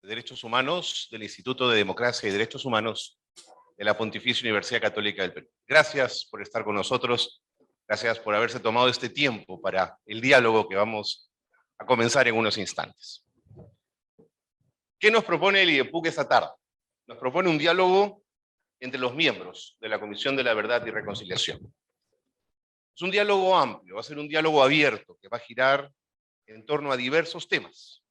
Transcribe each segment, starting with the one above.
de Derechos Humanos del Instituto de Democracia y Derechos Humanos de la Pontificia Universidad Católica del Perú. Gracias por estar con nosotros, gracias por haberse tomado este tiempo para el diálogo que vamos a comenzar en unos instantes. ¿Qué nos propone el IDEPUC esta tarde? Nos propone un diálogo entre los miembros de la Comisión de la Verdad y Reconciliación. Es un diálogo amplio, va a ser un diálogo abierto que va a girar en torno a diversos temas.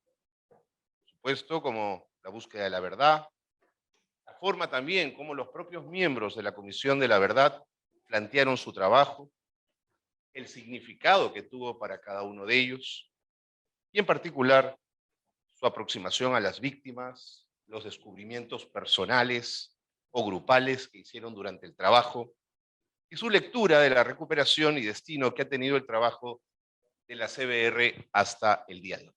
Por supuesto, como la búsqueda de la verdad, la forma también como los propios miembros de la Comisión de la Verdad plantearon su trabajo, el significado que tuvo para cada uno de ellos, y en particular su aproximación a las víctimas, los descubrimientos personales o grupales que hicieron durante el trabajo, y su lectura de la recuperación y destino que ha tenido el trabajo de la CBR hasta el día de hoy.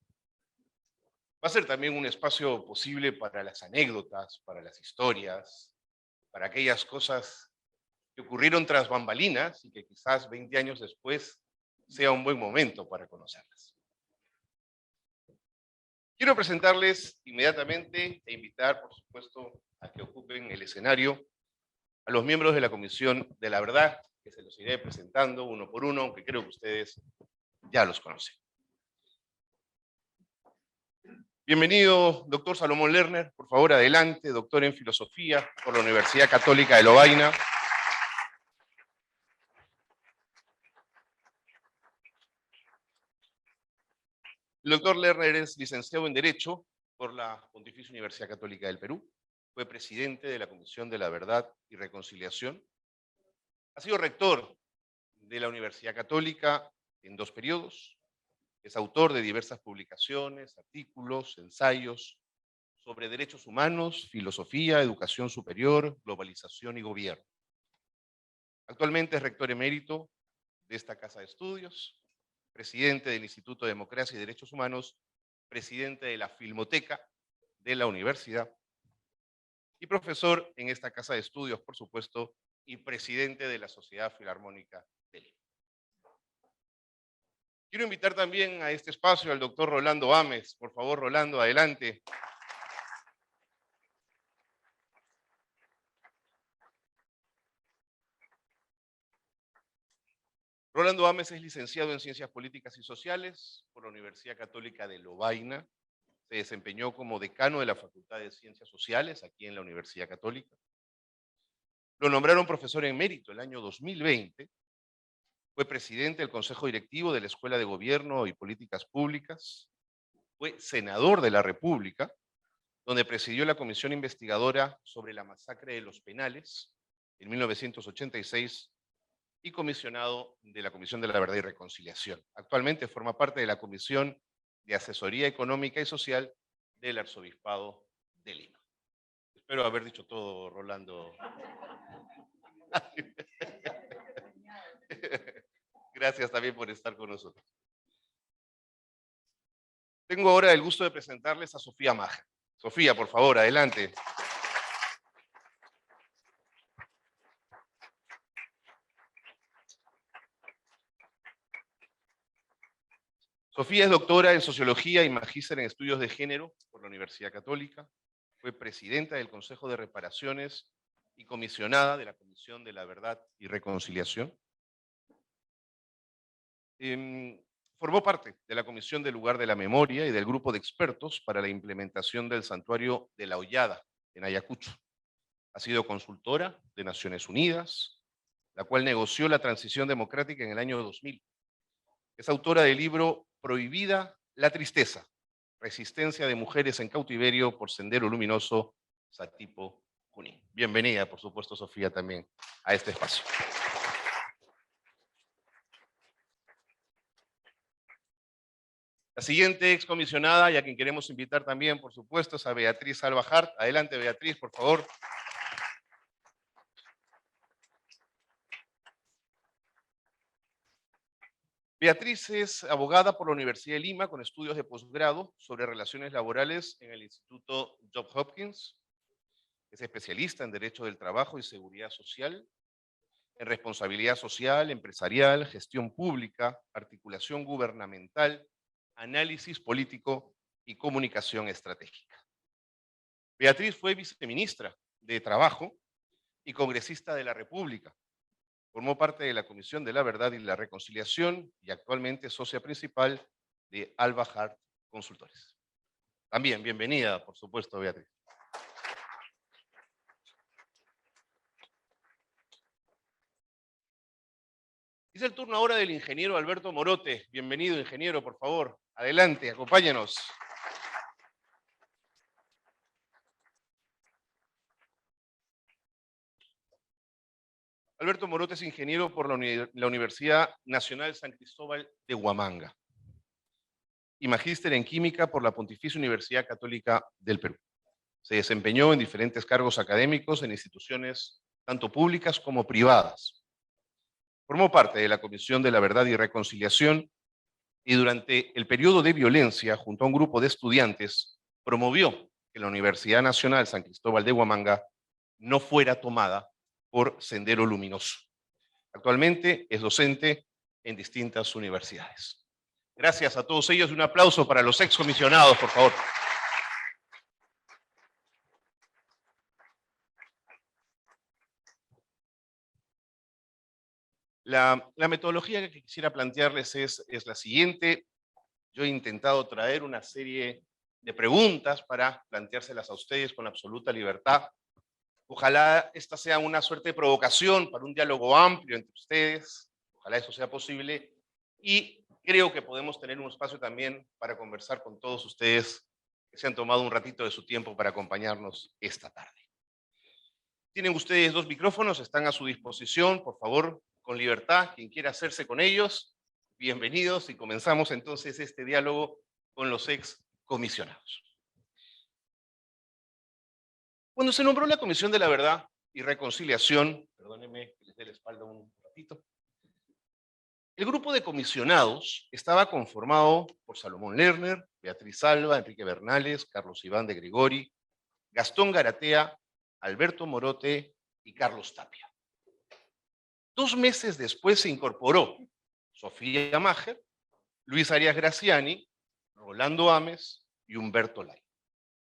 Va a ser también un espacio posible para las anécdotas, para las historias, para aquellas cosas que ocurrieron tras bambalinas y que quizás 20 años después sea un buen momento para conocerlas. Quiero presentarles inmediatamente e invitar, por supuesto, a que ocupen el escenario a los miembros de la Comisión de la Verdad, que se los iré presentando uno por uno, aunque creo que ustedes ya los conocen. Bienvenido, doctor Salomón Lerner, por favor, adelante, doctor en Filosofía por la Universidad Católica de Lovaina. El doctor Lerner es licenciado en Derecho por la Pontificia Universidad Católica del Perú, fue presidente de la Comisión de la Verdad y Reconciliación, ha sido rector de la Universidad Católica en 2 periodos, es autor de diversas publicaciones, artículos, ensayos sobre derechos humanos, filosofía, educación superior, globalización y gobierno. Actualmente es rector emérito de esta casa de estudios, presidente del Instituto de Democracia y Derechos Humanos, presidente de la Filmoteca de la universidad y profesor en esta casa de estudios, por supuesto, y presidente de la Sociedad Filarmónica de Lima. Quiero invitar también a este espacio al doctor Rolando Ames. Por favor, Rolando, adelante. Rolando Ames es licenciado en Ciencias Políticas y Sociales por la Universidad Católica de Lovaina. Se desempeñó como decano de la Facultad de Ciencias Sociales aquí en la Universidad Católica. Lo nombraron profesor emérito el año 2020. Fue presidente del Consejo Directivo de la Escuela de Gobierno y Políticas Públicas. Fue senador de la República, donde presidió la comisión investigadora sobre la masacre de Los Penales en 1986 y comisionado de la Comisión de la Verdad y Reconciliación. Actualmente forma parte de la Comisión de Asesoría Económica y Social del Arzobispado de Lima. Espero haber dicho todo, Rolando. Gracias también por estar con nosotros. Tengo ahora el gusto de presentarles a Sofía Maja. Sofía, por favor, adelante. Sofía es doctora en Sociología y magíster en Estudios de Género por la Universidad Católica. Fue presidenta del Consejo de Reparaciones y comisionada de la Comisión de la Verdad y Reconciliación. Formó parte de la Comisión del Lugar de la Memoria y del grupo de expertos para la implementación del Santuario de la Hollada en Ayacucho. Ha sido consultora de Naciones Unidas, la cual negoció la transición democrática en el año 2000. Es autora del libro Prohibida la Tristeza, Resistencia de Mujeres en Cautiverio por Sendero Luminoso, Satipo, Junín. Bienvenida, por supuesto, Sofía, también a este espacio. La siguiente excomisionada, y a quien queremos invitar también, por supuesto, es a Beatriz Alba Hart. Adelante, Beatriz, por favor. Beatriz es abogada por la Universidad de Lima con estudios de posgrado sobre relaciones laborales en el Instituto Johns Hopkins. Es especialista en Derecho del Trabajo y Seguridad Social, en responsabilidad social, empresarial, gestión pública, articulación gubernamental, análisis político y comunicación estratégica. Beatriz fue viceministra de Trabajo y congresista de la República. Formó parte de la Comisión de la Verdad y la Reconciliación y actualmente es socia principal de Alba Hart Consultores. También, bienvenida, por supuesto, Beatriz. Es el turno ahora del ingeniero Alberto Morote. Bienvenido, ingeniero, por favor. Adelante, acompáñenos. Alberto Morote es ingeniero por la Universidad Nacional San Cristóbal de Huamanga y magíster en química por la Pontificia Universidad Católica del Perú. Se desempeñó en diferentes cargos académicos en instituciones tanto públicas como privadas. Formó parte de la Comisión de la Verdad y Reconciliación y durante el periodo de violencia, junto a un grupo de estudiantes, promovió que la Universidad Nacional San Cristóbal de Huamanga no fuera tomada por Sendero Luminoso. Actualmente es docente en distintas universidades. Gracias a todos ellos y un aplauso para los excomisionados, por favor. La metodología que quisiera plantearles es la siguiente. Yo he intentado traer una serie de preguntas para planteárselas a ustedes con absoluta libertad. Ojalá esta sea una suerte de provocación para un diálogo amplio entre ustedes. Ojalá eso sea posible. Y creo que podemos tener un espacio también para conversar con todos ustedes que se han tomado un ratito de su tiempo para acompañarnos esta tarde. Tienen ustedes 2 micrófonos, están a su disposición, por favor, con libertad, quien quiera hacerse con ellos, bienvenidos y comenzamos entonces este diálogo con los excomisionados. Cuando se nombró la Comisión de la Verdad y Reconciliación, perdónenme que les dé la espalda un ratito, el grupo de comisionados estaba conformado por Salomón Lerner, Beatriz Alba, Enrique Bernales, Carlos Iván de Gregori, Gastón Garatea, Alberto Morote y Carlos Tapia. 2 meses después se incorporó Sofía Maher, Luis Arias Graciani, Rolando Ames y Humberto Lay.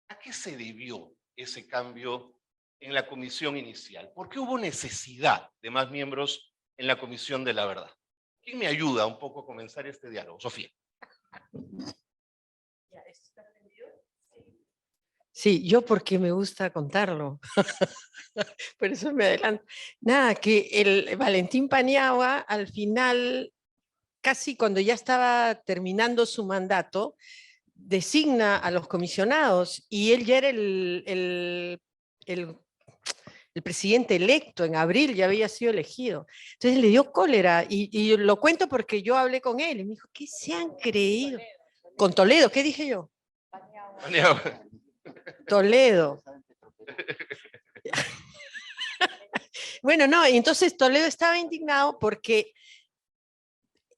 ¿A qué se debió ese cambio en la comisión inicial? ¿Por qué hubo necesidad de más miembros en la Comisión de la Verdad? ¿Quién me ayuda un poco a comenzar este diálogo? Sofía. Sí, yo porque me gusta contarlo. Por eso me adelanto. Nada, que el Valentín Paniagua al final, casi cuando ya estaba terminando su mandato, designa a los comisionados y él ya era el presidente electo, en abril ya había sido elegido. Entonces le dio cólera y lo cuento porque yo hablé con él y me dijo, ¿qué se han creído? Con Toledo, ¿qué dije yo? Paniagua. Toledo. Bueno, no, y entonces Toledo estaba indignado porque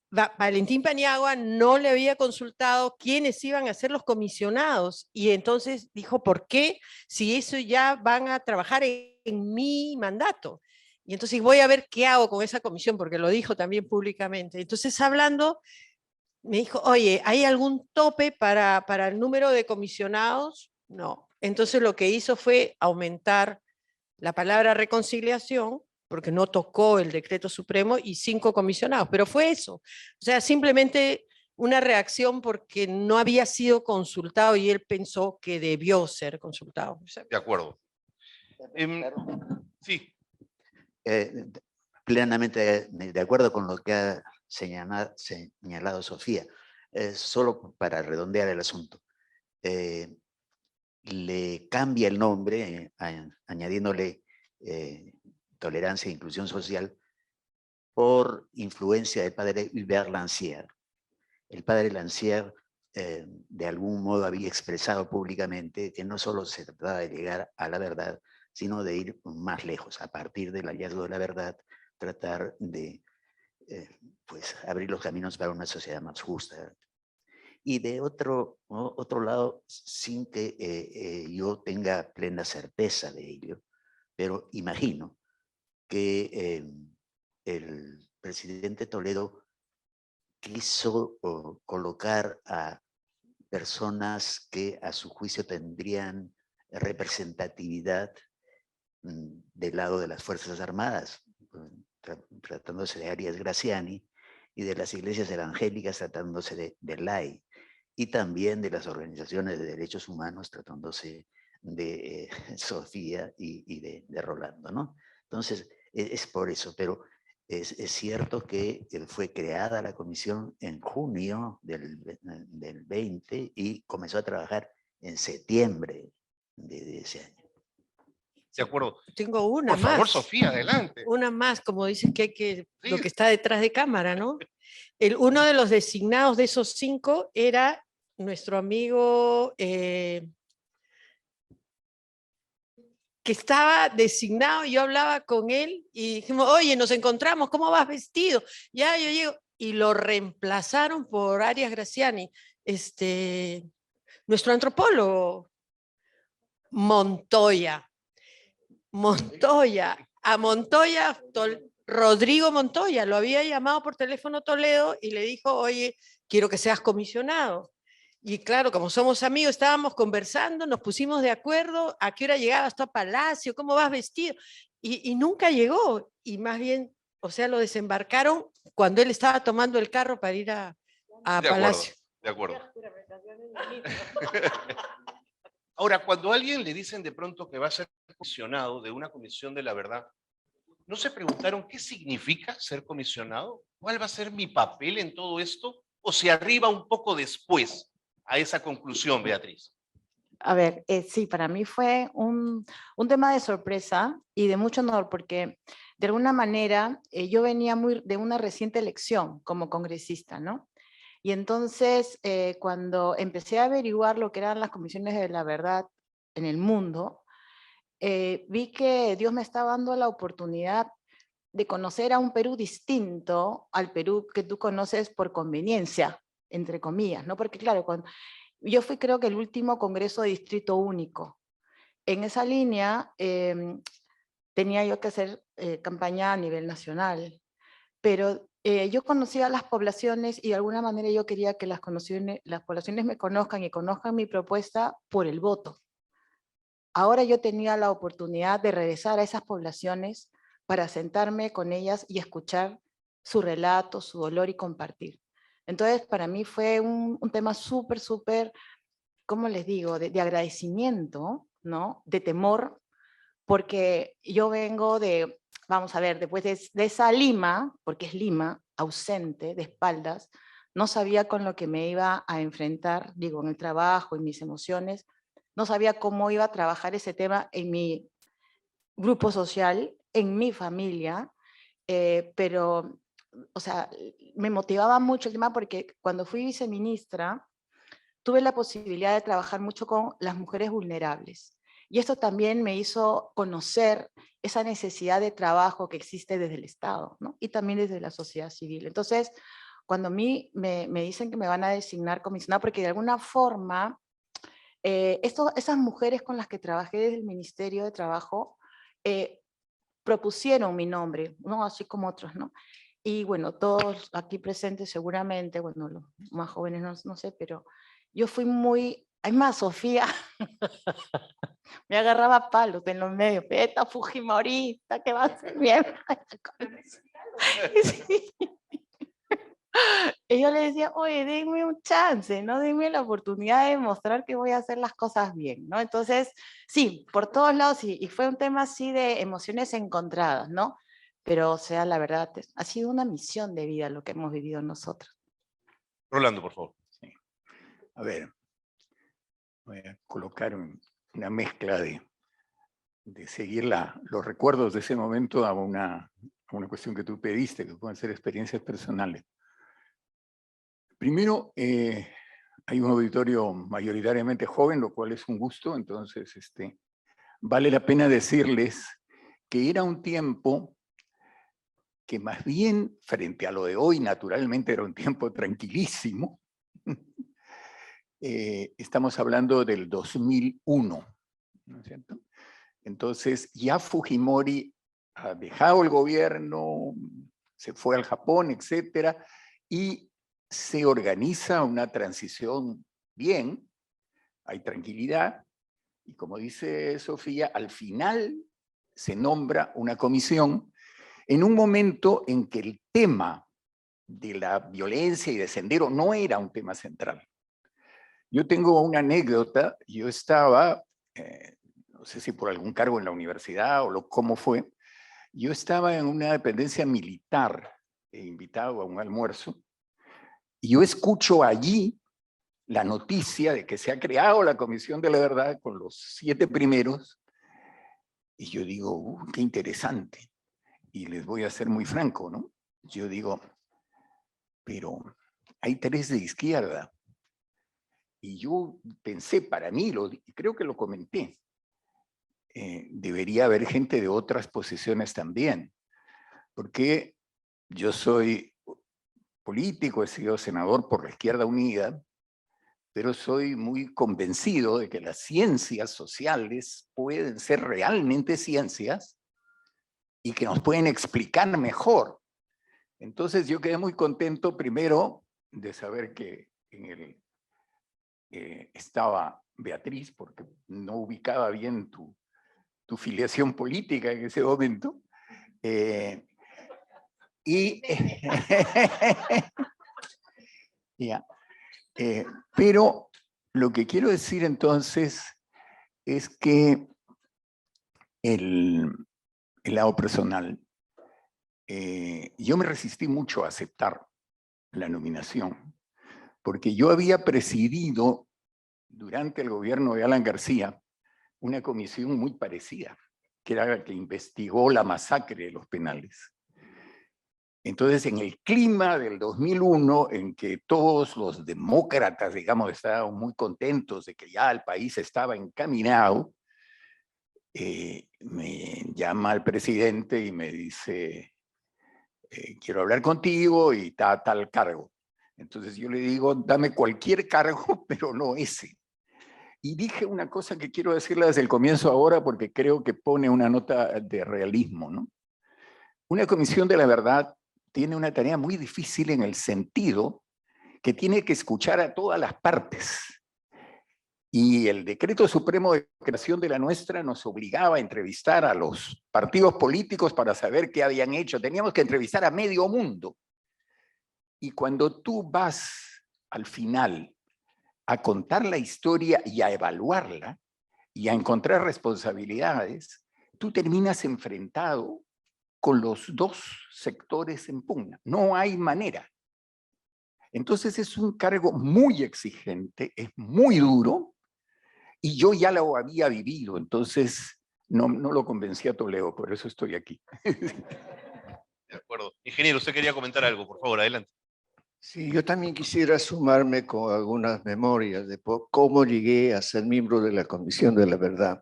Valentín Paniagua no le había consultado quiénes iban a ser los comisionados y entonces dijo, ¿por qué? Si eso ya van a trabajar en mi mandato. Y entonces voy a ver qué hago con esa comisión, porque lo dijo también públicamente. Entonces hablando, me dijo, oye, ¿hay algún tope para el número de comisionados? No. Entonces lo que hizo fue aumentar la palabra reconciliación, porque no tocó el decreto supremo, y 5 comisionados, pero fue eso. O sea, simplemente una reacción porque no había sido consultado y él pensó que debió ser consultado. De acuerdo. Sí. Plenamente de acuerdo con lo que ha señalado Sofía. Solo para redondear el asunto. Le cambia el nombre, añadiéndole tolerancia e inclusión social, por influencia del padre Hubert Lancière. El padre Lancière de algún modo había expresado públicamente que no solo se trataba de llegar a la verdad, sino de ir más lejos, a partir del hallazgo de la verdad, tratar de pues, abrir los caminos para una sociedad más justa. Y de otro lado, sin que yo tenga plena certeza de ello, pero imagino que el presidente Toledo quiso colocar a personas que a su juicio tendrían representatividad del lado de las Fuerzas Armadas, tratándose de Arias Graziani, y de las iglesias evangélicas tratándose de LAI, y también de las organizaciones de derechos humanos tratándose de Sofía y de Rolando, ¿no? Entonces, es por eso, pero es cierto que fue creada la comisión en junio del 20 y comenzó a trabajar en septiembre de ese año. De acuerdo. Tengo una Por favor, más. Sofía, adelante. Una más, como dices que hay que, lo Sí. que está detrás de cámara, ¿no? Uno de los designados de esos 5 era nuestro amigo que estaba designado, y yo hablaba con él y dijimos, oye, nos encontramos, ¿cómo vas vestido? Ya yo llego, y lo reemplazaron por Arias Graziani, nuestro antropólogo, Montoya. A Montoya, Rodrigo Montoya, lo había llamado por teléfono Toledo y le dijo, oye, quiero que seas comisionado. Y claro, como somos amigos, estábamos conversando, nos pusimos de acuerdo, a qué hora llegabas tú a Palacio, cómo vas vestido. Y nunca llegó, y más bien, o sea, lo desembarcaron cuando él estaba tomando el carro para ir a Palacio. De acuerdo. Ahora, cuando a alguien le dicen de pronto que va a ser comisionado de una comisión de la verdad, ¿no se preguntaron qué significa ser comisionado? ¿Cuál va a ser mi papel en todo esto? ¿O se arriba un poco después a esa conclusión, Beatriz? A ver, sí, para mí fue un tema de sorpresa y de mucho honor, porque de alguna manera yo venía de una reciente elección como congresista, ¿no? Y entonces, cuando empecé a averiguar lo que eran las comisiones de la verdad en el mundo, vi que Dios me estaba dando la oportunidad de conocer a un Perú distinto al Perú que tú conoces por conveniencia, entre comillas, ¿no? Porque claro, yo fui creo que el último congreso de distrito único. En esa línea tenía yo que hacer campaña a nivel nacional, pero yo conocía a las poblaciones y de alguna manera yo quería que las poblaciones me conozcan y conozcan mi propuesta por el voto. Ahora yo tenía la oportunidad de regresar a esas poblaciones para sentarme con ellas y escuchar su relato, su dolor y compartir. Entonces, para mí fue un tema súper, ¿cómo les digo?, de agradecimiento, ¿no? De temor, porque yo vengo de, vamos a ver, después de esa Lima, porque es Lima, ausente, de espaldas, no sabía con lo que me iba a enfrentar, digo, en el trabajo, en mis emociones, no sabía cómo iba a trabajar ese tema en mi grupo social, en mi familia, pero, o sea, me motivaba mucho el tema porque cuando fui viceministra, tuve la posibilidad de trabajar mucho con las mujeres vulnerables. Y esto también me hizo conocer esa necesidad de trabajo que existe desde el Estado, ¿no? Y también desde la sociedad civil. Entonces, cuando a mí me dicen que me van a designar comisionada, porque de alguna forma, esas mujeres con las que trabajé desde el Ministerio de Trabajo propusieron mi nombre, ¿no? Así como otros, ¿no? Y bueno, todos aquí presentes seguramente, bueno, los más jóvenes no sé, pero yo fui muy, hay más, Sofía, me agarraba palos en los medios, esta fujimorista, que va a ser bien. Y yo le decía, oye, denme un chance, ¿no? Denme la oportunidad de mostrar que voy a hacer las cosas bien, ¿no? Entonces, sí, por todos lados, y fue un tema así de emociones encontradas, ¿no? Pero, o sea, la verdad, ha sido una misión de vida lo que hemos vivido nosotros. Rolando, por favor. Sí. A ver, voy a colocar una mezcla de seguir los recuerdos de ese momento a una cuestión que tú pediste, que pueden ser experiencias personales. Primero, hay un auditorio mayoritariamente joven, lo cual es un gusto, entonces vale la pena decirles que era un tiempo que más bien, frente a lo de hoy, naturalmente era un tiempo tranquilísimo. Estamos hablando del 2001, ¿no es cierto? Entonces ya Fujimori ha dejado el gobierno, se fue al Japón, etcétera, y se organiza una transición bien, hay tranquilidad, Y como dice Sofía, al final se nombra una comisión en un momento en que el tema de la violencia y de Sendero no era un tema central. Yo tengo una anécdota, yo estaba, no sé si por algún cargo en la universidad o cómo fue, yo estaba en una dependencia militar, invitado a un almuerzo, y yo escucho allí la noticia de que se ha creado la Comisión de la Verdad con los 7 primeros, y yo digo, qué interesante. Y les voy a ser muy franco, ¿no? Yo digo, pero hay 3 de izquierda. Y yo pensé, para mí, creo que lo comenté, debería haber gente de otras posiciones también, porque yo soy político, he sido senador por la Izquierda Unida, pero soy muy convencido de que las ciencias sociales pueden ser realmente ciencias y que nos pueden explicar mejor. Entonces yo quedé muy contento primero de saber que estaba Beatriz, porque no ubicaba bien tu filiación política en ese momento. Yeah. Pero lo que quiero decir entonces es que el lado personal, yo me resistí mucho a aceptar la nominación, porque yo había presidido durante el gobierno de Alan García una comisión muy parecida, que era la que investigó la masacre de los penales. Entonces, en el clima del 2001, en que todos los demócratas, digamos, estaban muy contentos de que ya el país estaba encaminado, me llama el presidente y me dice, quiero hablar contigo y tal cargo. Entonces yo le digo, dame cualquier cargo, pero no ese. Y dije una cosa que quiero decirla desde el comienzo ahora porque creo que pone una nota de realismo, ¿no? Una comisión de la verdad tiene una tarea muy difícil en el sentido que tiene que escuchar a todas las partes. Y el Decreto Supremo de Creación de la nuestra nos obligaba a entrevistar a los partidos políticos para saber qué habían hecho. Teníamos que entrevistar a medio mundo. Y cuando tú vas al final a contar la historia y a evaluarla y a encontrar responsabilidades, tú terminas enfrentado con los 2 sectores en pugna. No hay manera. Entonces es un cargo muy exigente, es muy duro, y yo ya lo había vivido, entonces no lo convencí a Toledo, por eso estoy aquí. De acuerdo. Ingeniero, usted quería comentar algo, por favor, adelante. Sí, yo también quisiera sumarme con algunas memorias de cómo llegué a ser miembro de la Comisión de la Verdad.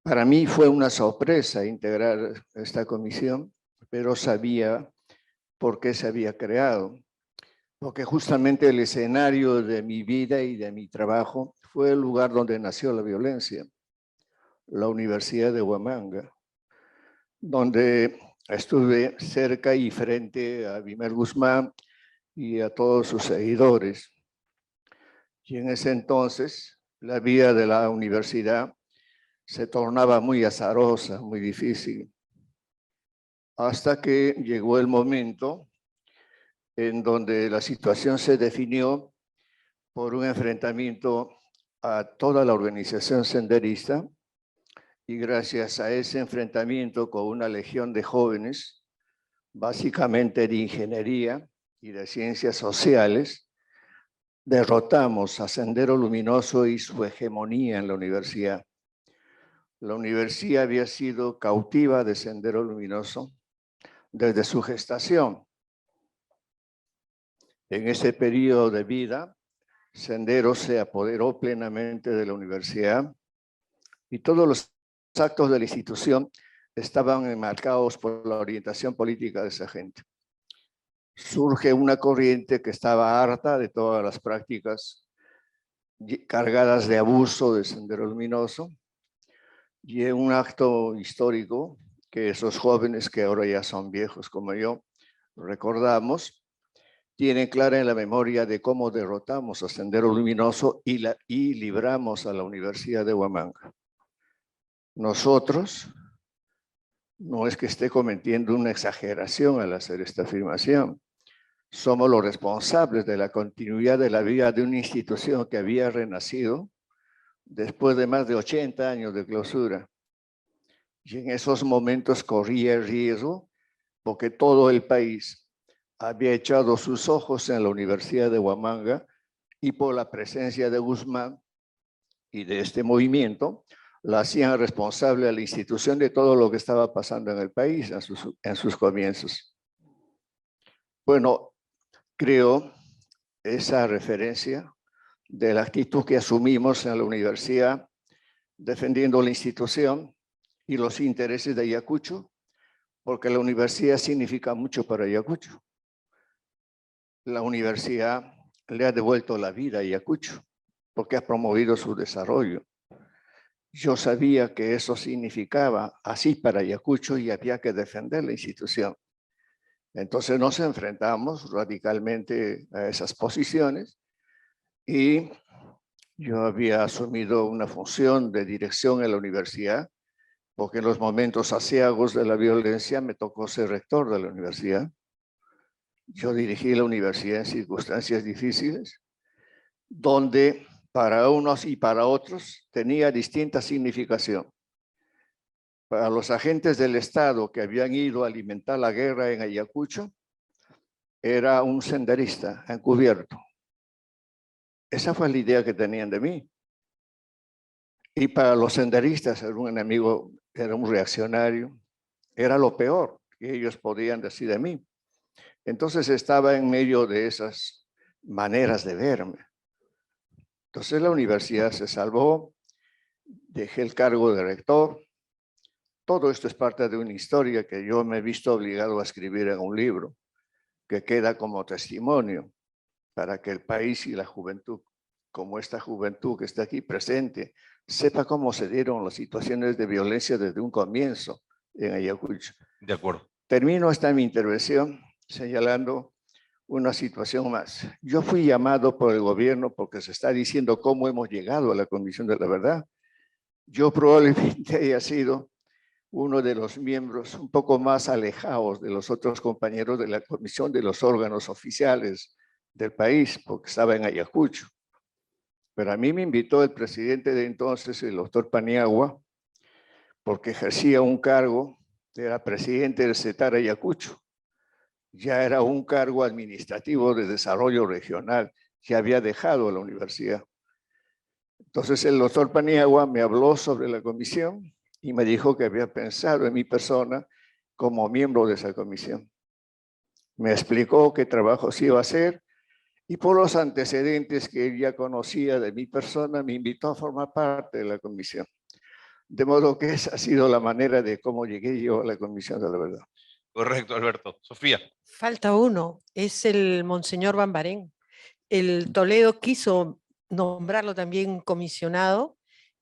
Para mí fue una sorpresa integrar esta comisión, pero sabía por qué se había creado. Porque justamente el escenario de mi vida y de mi trabajo fue el lugar donde nació la violencia, la Universidad de Huamanga, donde estuve cerca y frente a Vimer Guzmán y a todos sus seguidores. Y en ese entonces, la vida de la universidad se tornaba muy azarosa, muy difícil, hasta que llegó el momento en donde la situación se definió por un enfrentamiento a toda la organización senderista, y gracias a ese enfrentamiento con una legión de jóvenes, básicamente de ingeniería y de ciencias sociales, derrotamos a Sendero Luminoso y su hegemonía en la universidad. La universidad había sido cautiva de Sendero Luminoso desde su gestación. En ese periodo de vida, Sendero se apoderó plenamente de la universidad y todos los actos de la institución estaban enmarcados por la orientación política de esa gente. Surge una corriente que estaba harta de todas las prácticas cargadas de abuso de Sendero Luminoso, y en un acto histórico que esos jóvenes que ahora ya son viejos como yo recordamos, tienen clara en la memoria de cómo derrotamos a Sendero Luminoso y libramos a la Universidad de Huamanga. Nosotros, no es que esté cometiendo una exageración al hacer esta afirmación, somos los responsables de la continuidad de la vida de una institución que había renacido después de más de 80 años de clausura. Y en esos momentos corría el riesgo porque todo el país había echado sus ojos en la Universidad de Huamanga y por la presencia de Guzmán y de este movimiento, la hacían responsable a la institución de todo lo que estaba pasando en el país en sus comienzos. Bueno, creo esa referencia de la actitud que asumimos en la universidad, defendiendo la institución y los intereses de Ayacucho, porque la universidad significa mucho para Ayacucho. La universidad le ha devuelto la vida a Ayacucho, porque ha promovido su desarrollo. Yo sabía que eso significaba así para Ayacucho y había que defender la institución. Entonces nos enfrentamos radicalmente a esas posiciones y yo había asumido una función de dirección en la universidad, porque en los momentos aciagos de la violencia me tocó ser rector de la universidad. Yo dirigí la universidad en circunstancias difíciles, donde para unos y para otros tenía distinta significación. Para los agentes del Estado que habían ido a alimentar la guerra en Ayacucho, era un senderista encubierto. Esa fue la idea que tenían de mí. Y para los senderistas era un enemigo, era un reaccionario, era lo peor que ellos podían decir de mí. Entonces estaba en medio de esas maneras de verme. Entonces la universidad se salvó, dejé el cargo de rector. Todo esto es parte de una historia que yo me he visto obligado a escribir en un libro, que queda como testimonio para que el país y la juventud, como esta juventud que está aquí presente, sepa cómo se dieron las situaciones de violencia desde un comienzo en Ayacucho. De acuerdo. Termino esta mi intervención señalando una situación más. Yo fui llamado por el gobierno porque se está diciendo cómo hemos llegado a la Comisión de la Verdad. Yo probablemente haya sido uno de los miembros un poco más alejados de los otros compañeros de la Comisión de los órganos oficiales del país, porque estaba en Ayacucho. Pero a mí me invitó el presidente de entonces, el doctor Paniagua, porque ejercía un cargo, era presidente del CETAR Ayacucho. Ya era un cargo administrativo de desarrollo regional, ya había dejado la universidad. Entonces el doctor Paniagua me habló sobre la comisión y me dijo que había pensado en mi persona como miembro de esa comisión. Me explicó qué trabajos iba a hacer y por los antecedentes que él ya conocía de mi persona, me invitó a formar parte de la comisión. De modo que esa ha sido la manera de cómo llegué yo a la Comisión de la Verdad. Correcto, Alberto. Sofía. Falta uno, es el Monseñor Bambarén. El Toledo quiso nombrarlo también comisionado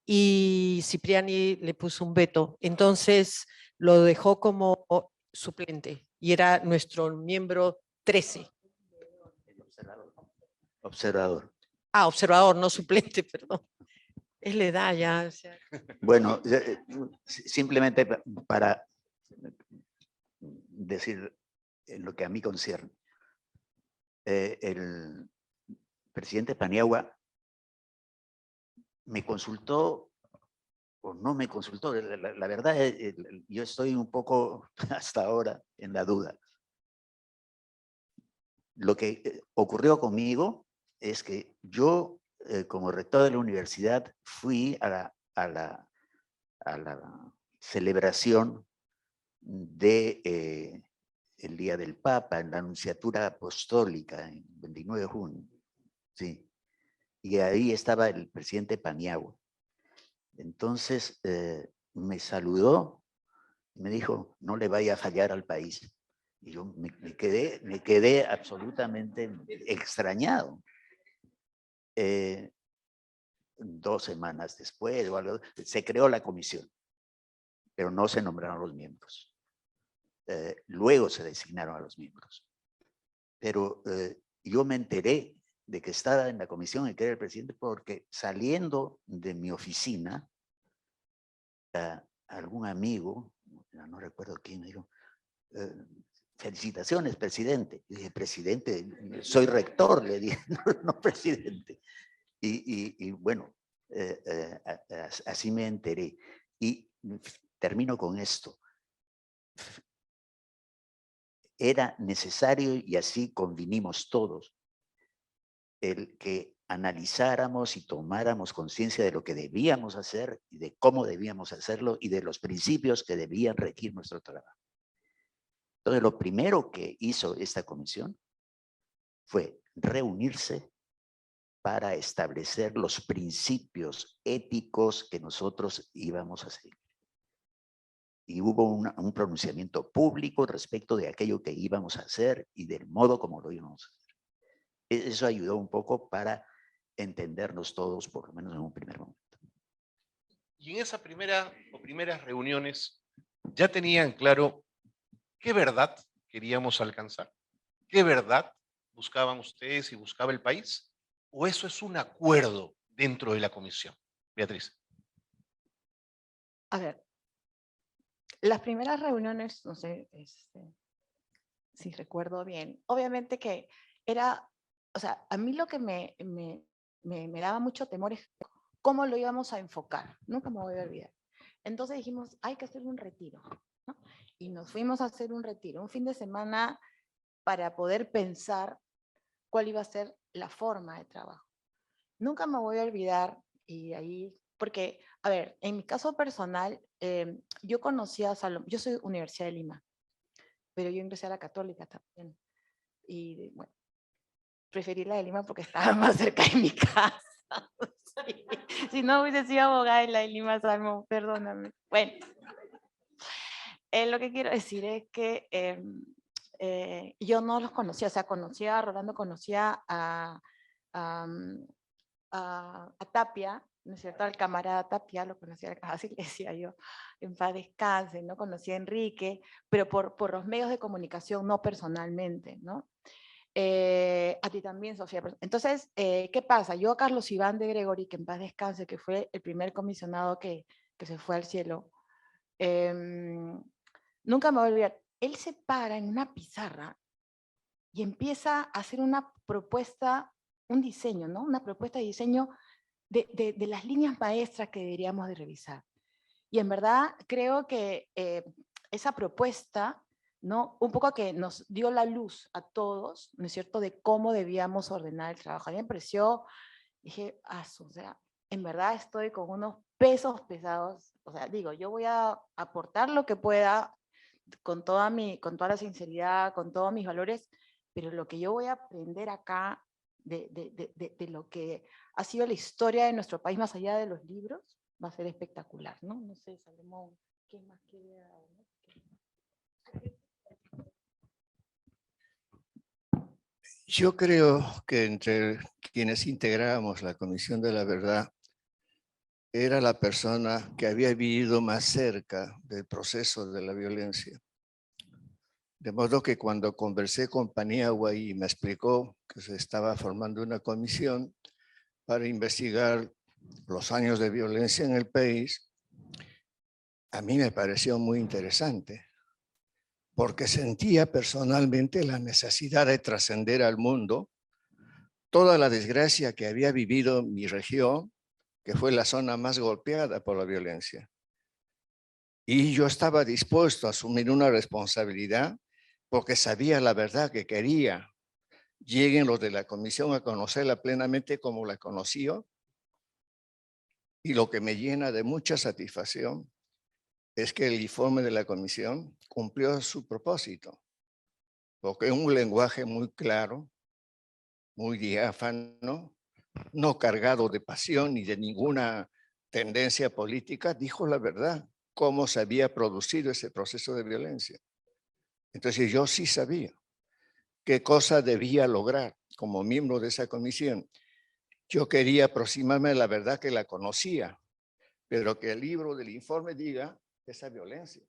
y Cipriani le puso un veto. Entonces lo dejó como suplente y era nuestro miembro 13. Observador. Ah, observador, no suplente, perdón. Es la edad ya. O sea. Bueno, simplemente para decir en lo que a mí concierne. El presidente Paniagua me consultó o no me consultó. La verdad, yo estoy un poco hasta ahora en la duda. Lo que ocurrió conmigo es que yo, como rector de la universidad, fui a la celebración de el Día del Papa, en la Anunciatura Apostólica, en 29 de junio. Sí. Y ahí estaba el presidente Paniagua. Entonces me saludó y me dijo, no le vaya a fallar al país. Y yo me quedé absolutamente extrañado. 2 semanas después, se creó la comisión, pero no se nombraron los miembros. Luego se designaron a los miembros. Pero yo me enteré de que estaba en la comisión y que era el presidente porque saliendo de mi oficina, algún amigo, no recuerdo quién, me dijo, felicitaciones, presidente. Y dije, presidente, soy rector, le dije, no presidente. Y bueno, así me enteré. Y termino con esto. Era necesario, y así convinimos todos, el que analizáramos y tomáramos conciencia de lo que debíamos hacer y de cómo debíamos hacerlo y de los principios que debían regir nuestro trabajo. Entonces, lo primero que hizo esta comisión fue reunirse para establecer los principios éticos que nosotros íbamos a seguir. Y hubo un pronunciamiento público respecto de aquello que íbamos a hacer y del modo como lo íbamos a hacer. Eso ayudó un poco para entendernos todos, por lo menos en un primer momento. Y en esa primeras reuniones, ¿ya tenían claro qué verdad queríamos alcanzar? ¿Qué verdad buscaban ustedes y buscaba el país? ¿O eso es un acuerdo dentro de la comisión? Beatriz. A ver, las primeras reuniones, no sé si recuerdo bien, obviamente que era, o sea, a mí lo que me daba mucho temor es cómo lo íbamos a enfocar, nunca me voy a olvidar. Entonces dijimos, hay que hacer un retiro, ¿no? Y nos fuimos a hacer un retiro, un fin de semana para poder pensar cuál iba a ser la forma de trabajo. Nunca me voy a olvidar, y ahí, porque, a ver, en mi caso personal, yo conocí a Salomón, yo soy Universidad de Lima, pero yo ingresé a la Católica también. Y bueno, preferí la de Lima porque estaba más cerca de mi casa. Sí. Si no hubiese sido abogada en la de Lima, Salmo, perdóname. Bueno, lo que quiero decir es que yo no los conocía, o sea, conocía a Rolando, conocía a Tapia, ¿no es cierto? Al camarada Tapia, lo conocía, así le decía yo, en paz descanse, ¿no? Conocía a Enrique, pero por los medios de comunicación, no personalmente, ¿no? A ti también, Sofía. Entonces, ¿qué pasa? Yo a Carlos Iván de Gregory, que en paz descanse, que fue el primer comisionado que se fue al cielo, nunca me voy a olvidar, él se para en una pizarra y empieza a hacer una propuesta, un diseño, ¿no? Una propuesta de diseño de las líneas maestras que deberíamos de revisar. Y en verdad creo que esa propuesta, ¿no? Un poco que nos dio la luz a todos, ¿no es cierto?, de cómo debíamos ordenar el trabajo. A mí me pareció, dije, o sea, en verdad estoy con unos pesos pesados, o sea, digo, yo voy a aportar lo que pueda con toda la sinceridad, con todos mis valores, pero lo que yo voy a aprender acá de lo que ha sido la historia de nuestro país más allá de los libros, va a ser espectacular, ¿no? No sé, Salomón, ¿qué más quería? Yo creo que entre quienes integrábamos la Comisión de la Verdad, era la persona que había vivido más cerca del proceso de la violencia. De modo que cuando conversé con Paniagua y me explicó que se estaba formando una comisión para investigar los años de violencia en el país, a mí me pareció muy interesante, porque sentía personalmente la necesidad de trascender al mundo toda la desgracia que había vivido mi región, que fue la zona más golpeada por la violencia. Y yo estaba dispuesto a asumir una responsabilidad porque sabía la verdad que quería. Lleguen los de la comisión a conocerla plenamente como la conoció. Y lo que me llena de mucha satisfacción es que el informe de la comisión cumplió su propósito, porque es un lenguaje muy claro, muy diáfano, no cargado de pasión ni de ninguna tendencia política, dijo la verdad, cómo se había producido ese proceso de violencia. Entonces yo sí sabía qué cosa debía lograr como miembro de esa comisión. Yo quería aproximarme a la verdad que la conocía, pero que el libro del informe diga esa violencia.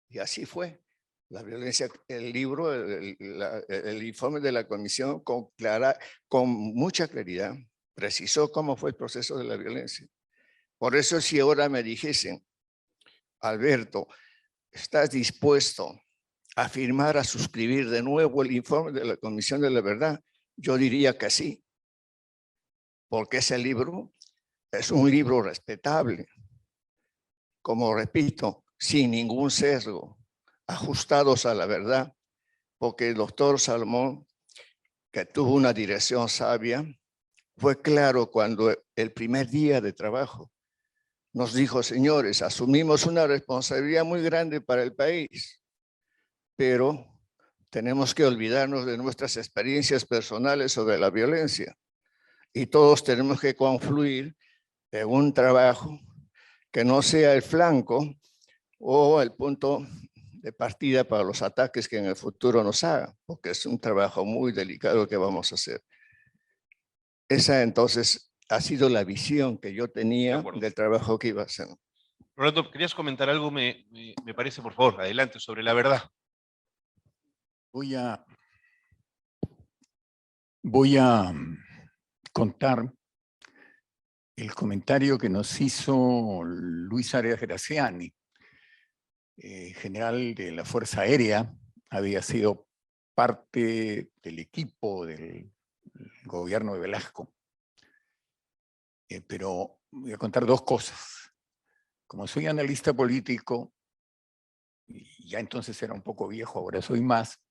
Y así fue. La violencia, el libro, el informe de la comisión con mucha claridad precisó cómo fue el proceso de la violencia. Por eso si ahora me dijesen, Alberto, ¿estás dispuesto a firmar, a suscribir de nuevo el informe de la Comisión de la Verdad? Yo diría que sí, porque ese libro es un libro respetable, como repito, sin ningún sesgo, ajustados a la verdad, porque el doctor Salmón, que tuvo una dirección sabia, fue claro cuando el primer día de trabajo nos dijo, señores, asumimos una responsabilidad muy grande para el país, pero tenemos que olvidarnos de nuestras experiencias personales sobre la violencia y todos tenemos que confluir en un trabajo que no sea el flanco o el punto de partida para los ataques que en el futuro nos hagan, porque es un trabajo muy delicado que vamos a hacer. Esa entonces ha sido la visión que yo tenía del trabajo que iba a hacer. Rolando, ¿querías comentar algo? Me parece, por favor, adelante, sobre la verdad. Voy a contar el comentario que nos hizo Luis Arias Graziani, general de la Fuerza Aérea, había sido parte del equipo del gobierno de Velasco. Pero voy a contar dos cosas. Como soy analista político, y ya entonces era un poco viejo, ahora soy más,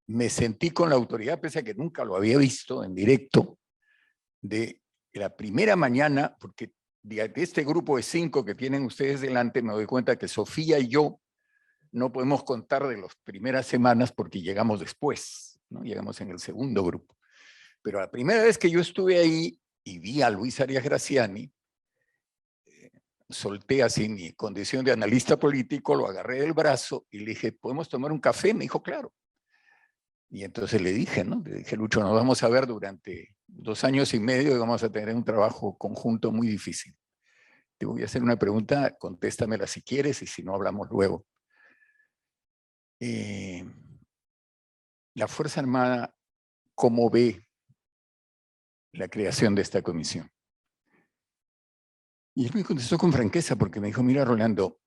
me sentí con la autoridad, pese a que nunca lo había visto en directo, de la primera mañana, porque de este grupo de 5 que tienen ustedes delante, me doy cuenta que Sofía y yo no podemos contar de las primeras semanas porque llegamos después, ¿no? Llegamos en el segundo grupo. Pero la primera vez que yo estuve ahí y vi a Luis Arias Graziani, solté así mi condición de analista político, lo agarré del brazo y le dije, ¿podemos tomar un café? Me dijo, claro. Y entonces le dije, ¿no? Le dije, Lucho, nos vamos a ver durante 2 años y medio y vamos a tener un trabajo conjunto muy difícil. Te voy a hacer una pregunta, contéstamela si quieres y si no, hablamos luego. La Fuerza Armada, ¿cómo ve la creación de esta comisión? Y él me contestó con franqueza porque me dijo, mira, Rolando,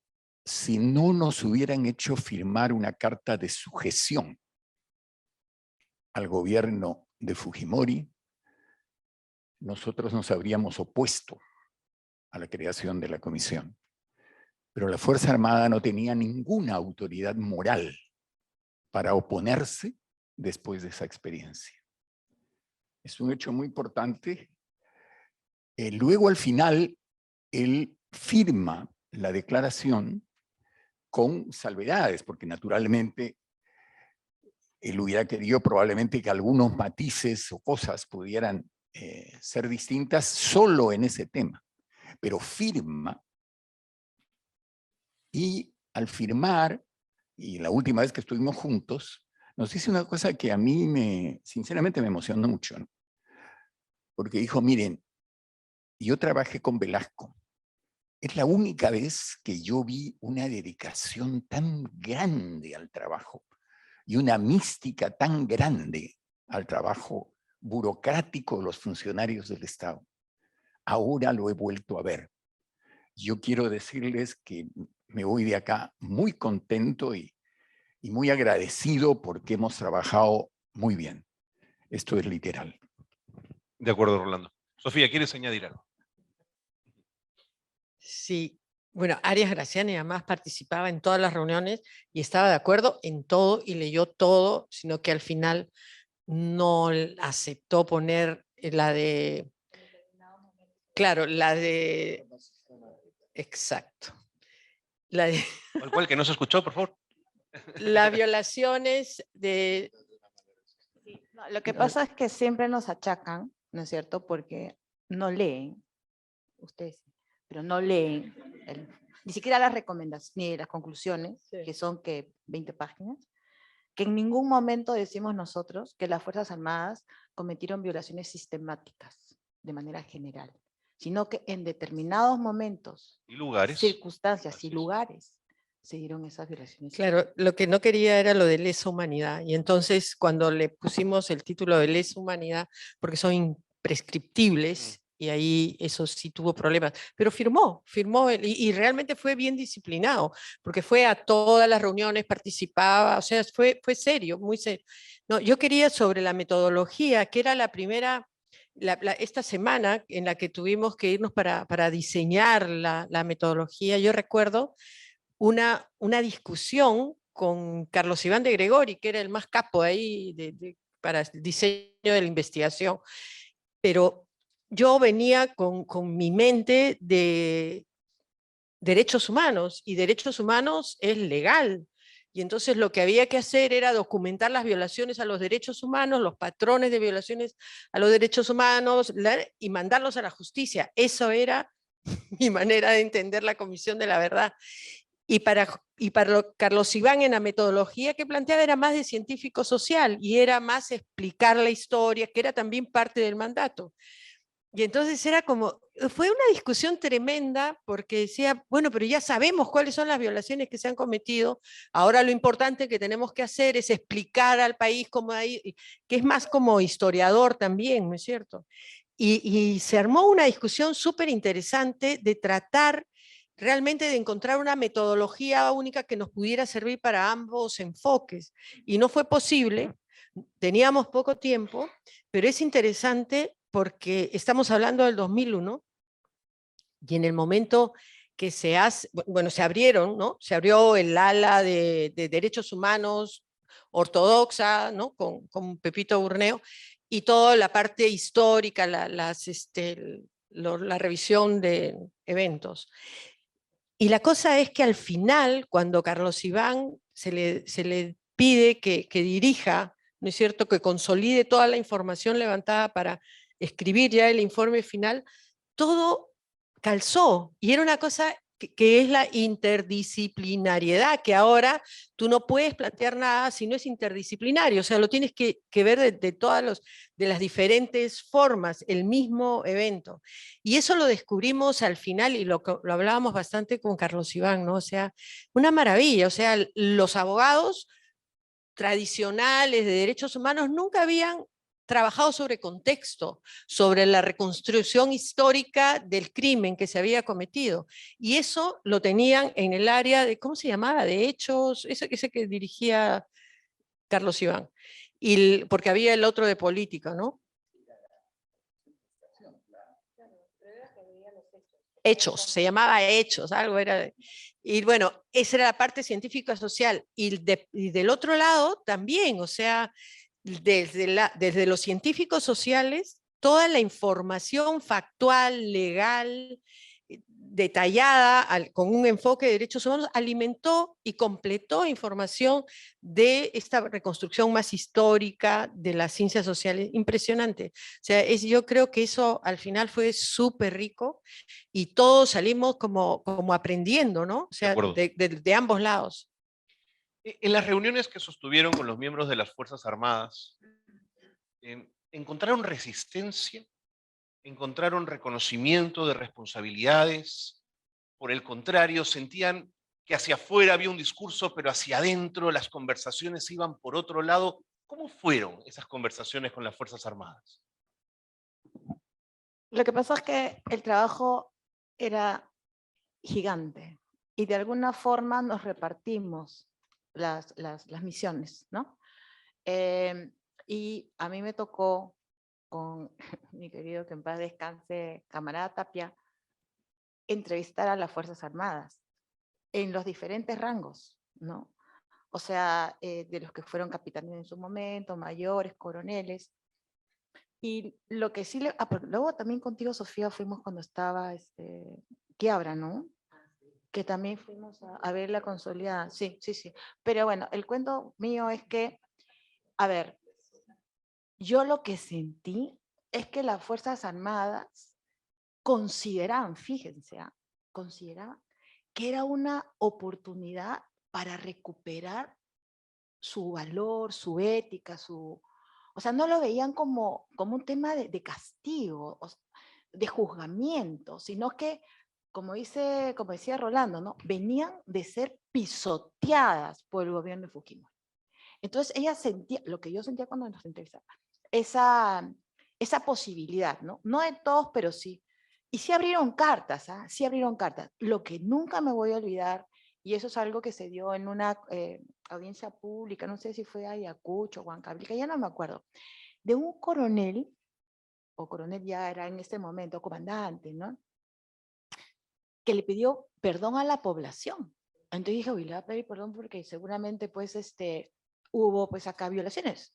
si no nos hubieran hecho firmar una carta de sujeción al gobierno de Fujimori, nosotros nos habríamos opuesto a la creación de la comisión. Pero la Fuerza Armada no tenía ninguna autoridad moral para oponerse después de esa experiencia. Es un hecho muy importante. Luego, al final, él firma la declaración con salvedades, porque naturalmente él hubiera querido probablemente que algunos matices o cosas pudieran ser distintas solo en ese tema, pero firma, y al firmar, y la última vez que estuvimos juntos, nos dice una cosa que a mí sinceramente me emocionó mucho, ¿no? Porque dijo, miren, yo trabajé con Velasco. Es la única vez que yo vi una dedicación tan grande al trabajo y una mística tan grande al trabajo burocrático de los funcionarios del Estado. Ahora lo he vuelto a ver. Yo quiero decirles que me voy de acá muy contento y muy agradecido porque hemos trabajado muy bien. Esto es literal. De acuerdo, Rolando. Sofía, ¿quieres añadir algo? Sí, bueno, Arias Graziani además participaba en todas las reuniones y estaba de acuerdo en todo y leyó todo, sino que al final no aceptó poner la de, claro, la de, exacto, la de ¿Cuál que no se escuchó, por favor? las violaciones de... No, lo que pasa es que siempre nos achacan, ¿no es cierto? Porque no leen, ustedes, pero no leen ni siquiera las recomendaciones, ni las conclusiones, Sí. que son que 20 páginas, que en ningún momento decimos nosotros que las Fuerzas Armadas cometieron violaciones sistemáticas de manera general, sino que en determinados momentos, Y lugares. circunstancias Así y es. lugares, se dieron esas violaciones. Claro, lo que no quería era lo de lesa humanidad. Y entonces cuando le pusimos el título de lesa humanidad, porque son imprescriptibles, y ahí eso sí tuvo problemas, pero firmó y realmente fue bien disciplinado, porque fue a todas las reuniones, participaba, o sea, fue serio, muy serio. No, yo quería sobre la metodología, que era la primera, esta semana en la que tuvimos que irnos para diseñar la metodología, yo recuerdo una discusión con Carlos Iván de Gregori, que era el más capo ahí para el diseño de la investigación. Pero yo venía con mi mente de derechos humanos, y derechos humanos es legal. Y entonces lo que había que hacer era documentar las violaciones a los derechos humanos, los patrones de violaciones a los derechos humanos, y mandarlos a la justicia. Eso era mi manera de entender la Comisión de la Verdad. Y para Carlos Iván, en la metodología que planteaba, era más de científico social y era más explicar la historia, que era también parte del mandato. Y entonces era como, fue una discusión tremenda porque decía, bueno, pero ya sabemos cuáles son las violaciones que se han cometido, ahora lo importante que tenemos que hacer es explicar al país cómo hay, que es más como historiador también, ¿no es cierto? Y se armó una discusión súper interesante de tratar realmente de encontrar una metodología única que nos pudiera servir para ambos enfoques. Y no fue posible, teníamos poco tiempo, pero es interesante porque estamos hablando del 2001 y en el momento que se hace, bueno, se abrieron, ¿no? Se abrió el ala de derechos humanos ortodoxa, ¿no? Con Pepito Burneo, y toda la parte histórica, la revisión de eventos. Y la cosa es que al final, cuando Carlos Iván se le pide que dirija, ¿no es cierto?, que consolide toda la información levantada para escribir ya el informe final, todo calzó. Y era una cosa que es la interdisciplinariedad, que ahora tú no puedes plantear nada si no es interdisciplinario, o sea, lo tienes que ver de las diferentes formas, el mismo evento. Y eso lo descubrimos al final y lo hablábamos bastante con Carlos Iván, ¿no? O sea, una maravilla, o sea, los abogados tradicionales de derechos humanos nunca habían trabajado sobre contexto, sobre la reconstrucción histórica del crimen que se había cometido. Y eso lo tenían en el área de, ¿cómo se llamaba? De hechos, ese que dirigía Carlos Iván. Porque había el otro de política, ¿no? Hechos, se llamaba Hechos, algo era. Y bueno, esa era la parte científica social. Y del otro lado también, o sea, desde los científicos sociales, toda la información factual, legal, detallada, con un enfoque de derechos humanos, alimentó y completó información de esta reconstrucción más histórica de las ciencias sociales. Impresionante. O sea, yo creo que eso al final fue súper rico y todos salimos como aprendiendo, ¿no? O sea, de ambos lados. En las reuniones que sostuvieron con los miembros de las Fuerzas Armadas, ¿encontraron resistencia? ¿Encontraron reconocimiento de responsabilidades? Por el contrario, ¿sentían que hacia afuera había un discurso, pero hacia adentro las conversaciones iban por otro lado? ¿Cómo fueron esas conversaciones con las Fuerzas Armadas? Lo que pasa es que el trabajo era gigante y de alguna forma nos repartimos las misiones, ¿no? Y a mí me tocó con mi querido, que en paz descanse, camarada Tapia, entrevistar a las Fuerzas Armadas en los diferentes rangos, ¿no? O sea, de los que fueron capitanes en su momento, mayores, coroneles. Y lo que sí, porque luego también contigo, Sofía, fuimos cuando estaba Quiabra, ¿no? Que también fuimos a ver la consolidada. Sí, sí, sí. Pero bueno, el cuento mío es que, a ver, yo lo que sentí es que las Fuerzas Armadas consideraban, fíjense, consideraban que era una oportunidad para recuperar su valor, su ética, o sea, no lo veían como un tema de castigo, de juzgamiento, sino que como decía Rolando, ¿no? Venían de ser pisoteadas por el gobierno de Fujimori. Entonces ella sentía, lo que yo sentía cuando nos entrevistaba, esa posibilidad, ¿no? No de todos, pero sí. Y sí abrieron cartas, ¿ah? Sí abrieron cartas. Lo que nunca me voy a olvidar, y eso es algo que se dio en una audiencia pública, no sé si fue Ayacucho o Huancavelica, ya no me acuerdo, de un coronel, o coronel ya era en este momento, comandante, ¿no? Que le pidió perdón a la población. Entonces dije, uy, le va a pedir perdón porque seguramente pues hubo pues acá violaciones.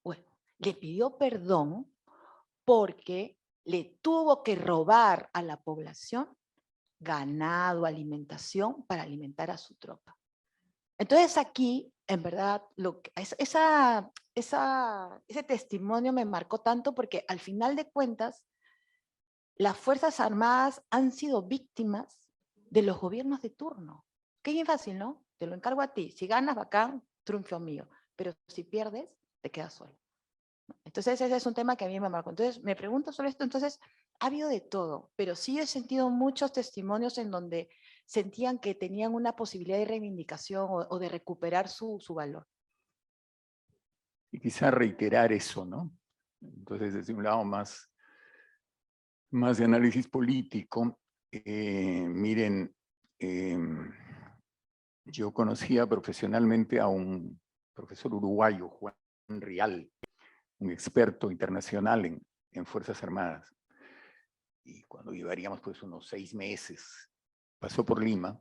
Bueno, le pidió perdón porque le tuvo que robar a la población ganado, alimentación para alimentar a su tropa. Entonces aquí, en verdad, ese testimonio me marcó tanto porque al final de cuentas, las Fuerzas Armadas han sido víctimas de los gobiernos de turno. Qué bien fácil, ¿no? Te lo encargo a ti. Si ganas, bacán, triunfo mío. Pero si pierdes, te quedas solo. Entonces ese es un tema que a mí me marcó. Entonces me pregunto sobre esto. Entonces ha habido de todo, pero sí he sentido muchos testimonios en donde sentían que tenían una posibilidad de reivindicación o de recuperar su valor. Y quizá reiterar eso, ¿no? Entonces, desde un lado más de análisis político, miren, yo conocía profesionalmente a un profesor uruguayo, Juan Rial, un experto internacional en Fuerzas Armadas. Y cuando llevaríamos pues unos 6 meses, pasó por Lima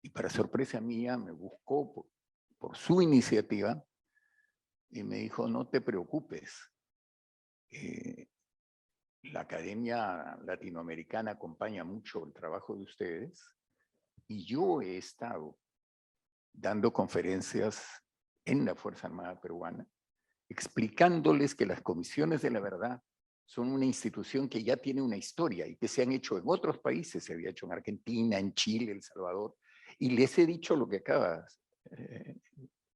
y para sorpresa mía me buscó por su iniciativa y me dijo, no te preocupes, la Academia Latinoamericana acompaña mucho el trabajo de ustedes y yo he estado dando conferencias en la Fuerza Armada Peruana, explicándoles que las comisiones de la verdad son una institución que ya tiene una historia y que se han hecho en otros países, se había hecho en Argentina, en Chile, El Salvador, y les he dicho lo que acabas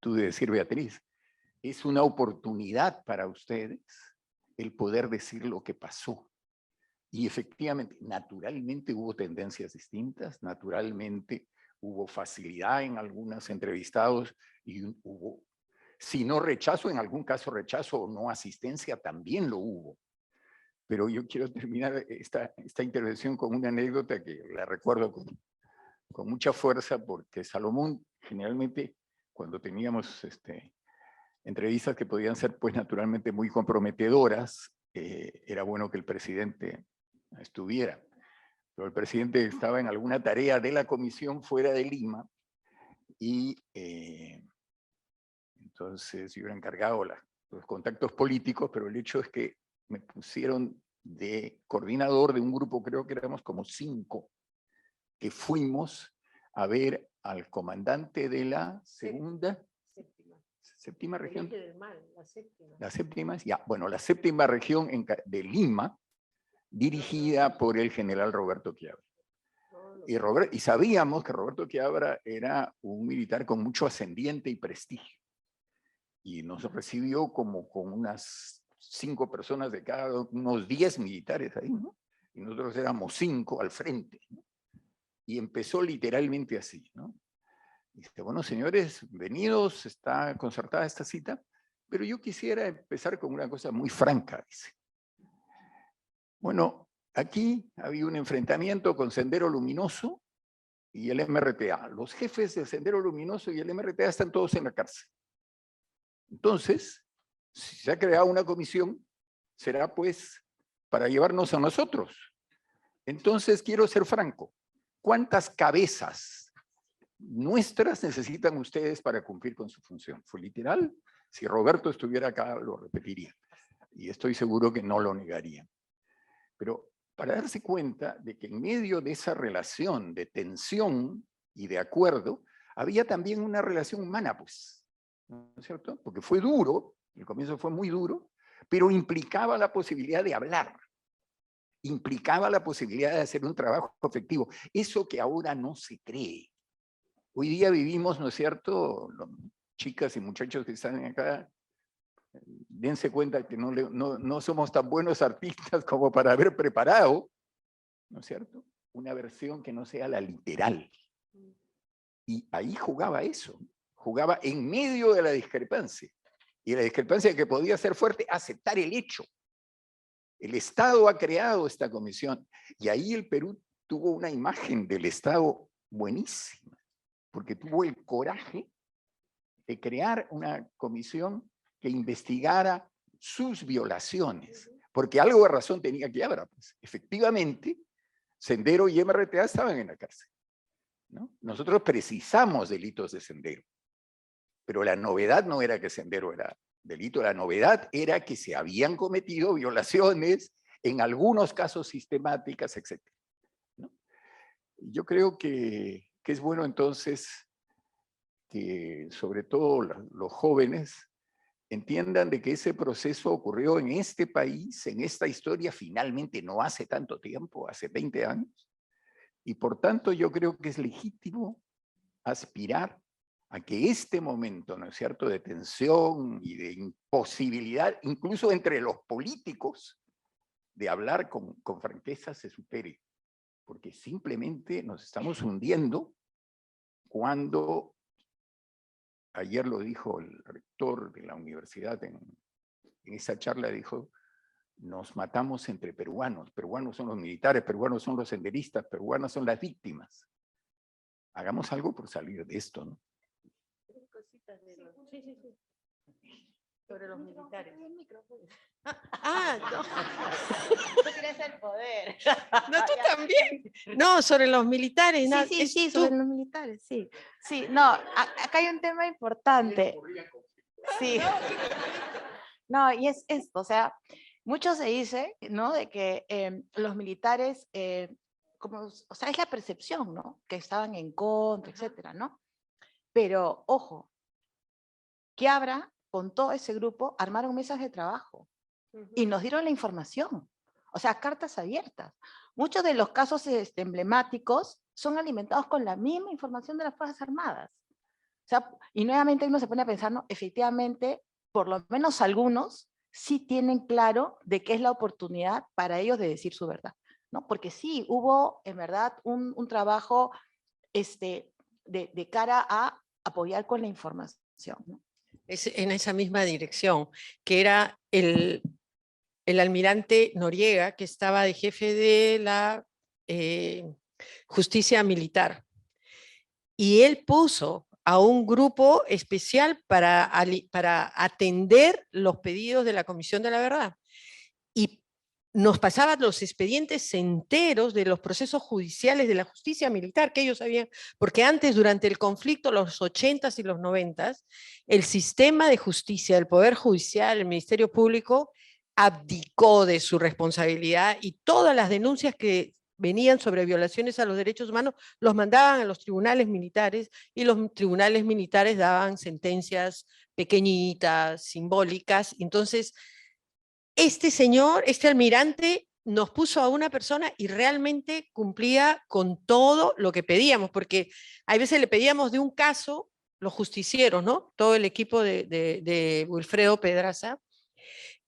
tú de decir, Beatriz, es una oportunidad para ustedes el poder decir lo que pasó. Y efectivamente, naturalmente hubo tendencias distintas, naturalmente hubo facilidad en algunos entrevistados y hubo, si no rechazo, en algún caso rechazo o no asistencia, también lo hubo. Pero yo quiero terminar esta intervención con una anécdota que la recuerdo con mucha fuerza, porque Salomón generalmente cuando teníamos entrevistas que podían ser pues naturalmente muy comprometedoras, era bueno que el presidente estuviera. Pero el presidente estaba en alguna tarea de la comisión fuera de Lima y entonces yo era encargado los contactos políticos, pero el hecho es que me pusieron de coordinador de un grupo, creo que éramos como 5, que fuimos a ver al comandante de la séptima región. La séptima, ya, bueno, la séptima región de Lima, dirigida por el general Roberto Quiabra. Y sabíamos que Roberto Quiabra era un militar con mucho ascendiente y prestigio. Y nos recibió como con unas 5 personas de cada, unos 10 militares ahí, ¿no? Y nosotros éramos 5 al frente, ¿no? Y empezó literalmente así, ¿no? Dice, bueno, señores, bienvenidos, está concertada esta cita, pero yo quisiera empezar con una cosa muy franca, dice. Bueno, aquí había un enfrentamiento con Sendero Luminoso y el MRTA. Los jefes del Sendero Luminoso y el MRTA están todos en la cárcel. Entonces, si se ha creado una comisión, será pues para llevarnos a nosotros. Entonces, quiero ser franco. ¿Cuántas cabezas nuestras necesitan ustedes para cumplir con su función? ¿Fue literal? Si Roberto estuviera acá, lo repetiría. Y estoy seguro que no lo negaría. Pero para darse cuenta de que en medio de esa relación de tensión y de acuerdo, había también una relación humana, pues, ¿no es cierto? Porque fue duro, el comienzo fue muy duro, pero implicaba la posibilidad de hablar, implicaba la posibilidad de hacer un trabajo efectivo. Eso que ahora no se cree. Hoy día vivimos, ¿no es cierto? Chicas y muchachos que están acá, dense cuenta que no somos tan buenos artistas como para haber preparado, ¿no es cierto? una versión que no sea la literal. Y ahí jugaba eso, jugaba en medio de la discrepancia. Y la discrepancia que podía ser fuerte, aceptar el hecho. El Estado ha creado esta comisión. Y ahí el Perú tuvo una imagen del Estado buenísima, porque tuvo el coraje de crear una comisión que investigara sus violaciones. Porque algo de razón tenía que haber. Pues. Efectivamente, Sendero y MRTA estaban en la cárcel, ¿no? Nosotros precisamos delitos de Sendero, pero la novedad no era que Sendero era delito, la novedad era que se habían cometido violaciones, en algunos casos sistemáticas, etc. ¿no? Yo creo que es bueno entonces que sobre todo los jóvenes entiendan de que ese proceso ocurrió en este país, en esta historia, finalmente no hace tanto tiempo, hace 20 años, y por tanto yo creo que es legítimo aspirar a que este momento, ¿no es cierto?, de tensión y de imposibilidad, incluso entre los políticos, de hablar con franqueza se supere, porque simplemente nos estamos hundiendo cuando, ayer lo dijo el rector de la universidad en esa charla, dijo, nos matamos entre peruanos, peruanos son los militares, peruanos son los senderistas, peruanos son las víctimas. Hagamos algo por salir de esto, ¿no? Sobre los militares. Ah, no. Tú quieres el poder. No, tú también. No, sobre los militares. Sí, sobre los militares, sí. Sí, no, acá hay un tema importante. Sí. No, y es esto, o sea, mucho se dice, ¿no? De que los militares, o sea, es la percepción, ¿no? Que estaban en contra, etcétera, ¿no? Pero, ojo, que habrá con todo ese grupo, armaron mesas de trabajo y nos dieron la información. O sea, cartas abiertas. Muchos de los casos emblemáticos son alimentados con la misma información de las Fuerzas Armadas. O sea, y nuevamente uno se pone a pensar, ¿no? Efectivamente, por lo menos algunos sí tienen claro de qué es la oportunidad para ellos de decir su verdad, ¿no? Porque sí, hubo en verdad un trabajo de cara a apoyar con la información, ¿no? Es en esa misma dirección, que era el almirante Noriega, que estaba de jefe de la justicia militar. Y él puso a un grupo especial para atender los pedidos de la Comisión de la Verdad. Y nos pasaban los expedientes enteros de los procesos judiciales de la justicia militar que ellos sabían, porque antes, durante el conflicto, los 80s y los 90s, el sistema de justicia, el Poder Judicial, el Ministerio Público, abdicó de su responsabilidad y todas las denuncias que venían sobre violaciones a los derechos humanos los mandaban a los tribunales militares y los tribunales militares daban sentencias pequeñitas, simbólicas. Entonces, este señor, este almirante, nos puso a una persona y realmente cumplía con todo lo que pedíamos, porque a veces le pedíamos de un caso, los justicieros, ¿no? Todo el equipo de Wilfredo Pedraza,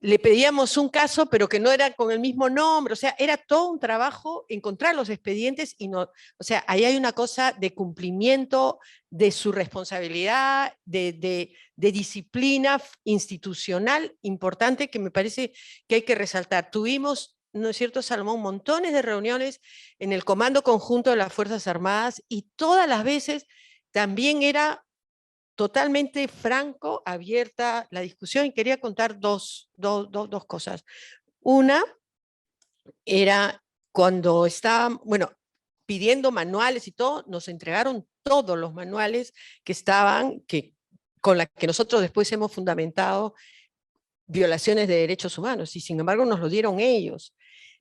le pedíamos un caso, pero que no era con el mismo nombre, o sea, era todo un trabajo encontrar los expedientes y no, o sea, ahí hay una cosa de cumplimiento de su responsabilidad, de disciplina institucional importante que me parece que hay que resaltar. Tuvimos, ¿no es cierto, Salomón? Montones de reuniones en el Comando Conjunto de las Fuerzas Armadas y todas las veces también era totalmente franco, abierta la discusión, y quería contar dos cosas. Una era cuando estaban, bueno, pidiendo manuales y todo, nos entregaron todos los manuales que estaban, con la que nosotros después hemos fundamentado violaciones de derechos humanos, y sin embargo nos lo dieron ellos.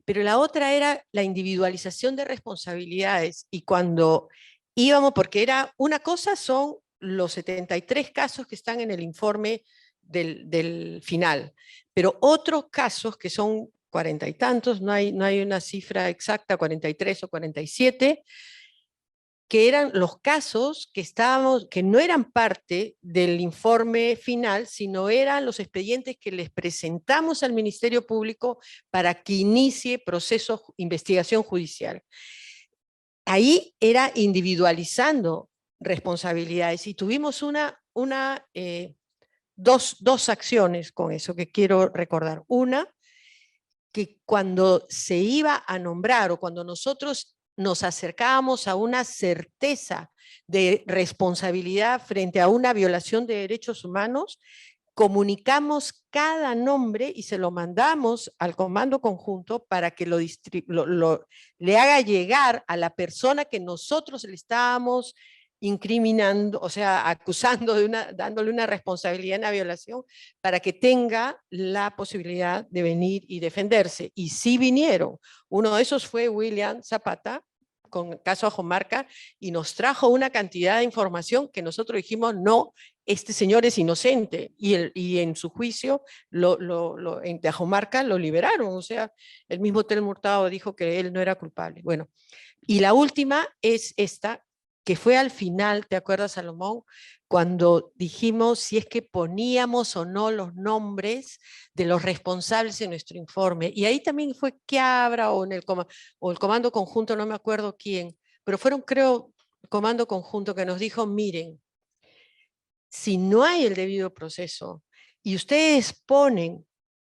Pero la otra era la individualización de responsabilidades, y cuando íbamos, porque era una cosa son los 73 casos que están en el informe del final, pero otros casos que son 40 y tantos, no hay una cifra exacta, 43 o 47, que eran los casos que no eran parte del informe final, sino eran los expedientes que les presentamos al Ministerio Público para que inicie proceso, investigación judicial. ahí era individualizando responsabilidades y tuvimos dos acciones con eso que quiero recordar. Una, que cuando se iba a nombrar o cuando nosotros nos acercábamos a una certeza de responsabilidad frente a una violación de derechos humanos, comunicamos cada nombre y se lo mandamos al comando conjunto para que le haga llegar a la persona que nosotros le estábamos incriminando, o sea, acusando dándole una responsabilidad en la violación, para que tenga la posibilidad de venir y defenderse. Y sí vinieron. Uno de esos fue William Zapata, con el caso Ajomarca, y nos trajo una cantidad de información que nosotros dijimos, no, este señor es inocente, y en su juicio en Ajomarca lo liberaron, o sea, el mismo Hotel Hurtado dijo que él no era culpable. Bueno, y la última es esta, que fue al final, ¿te acuerdas, Salomón? Cuando dijimos si es que poníamos o no los nombres de los responsables en nuestro informe. Y ahí también fue Quiabra o el Comando Conjunto, no me acuerdo quién, pero fueron, creo, Comando Conjunto que nos dijo, miren, si no hay el debido proceso y ustedes ponen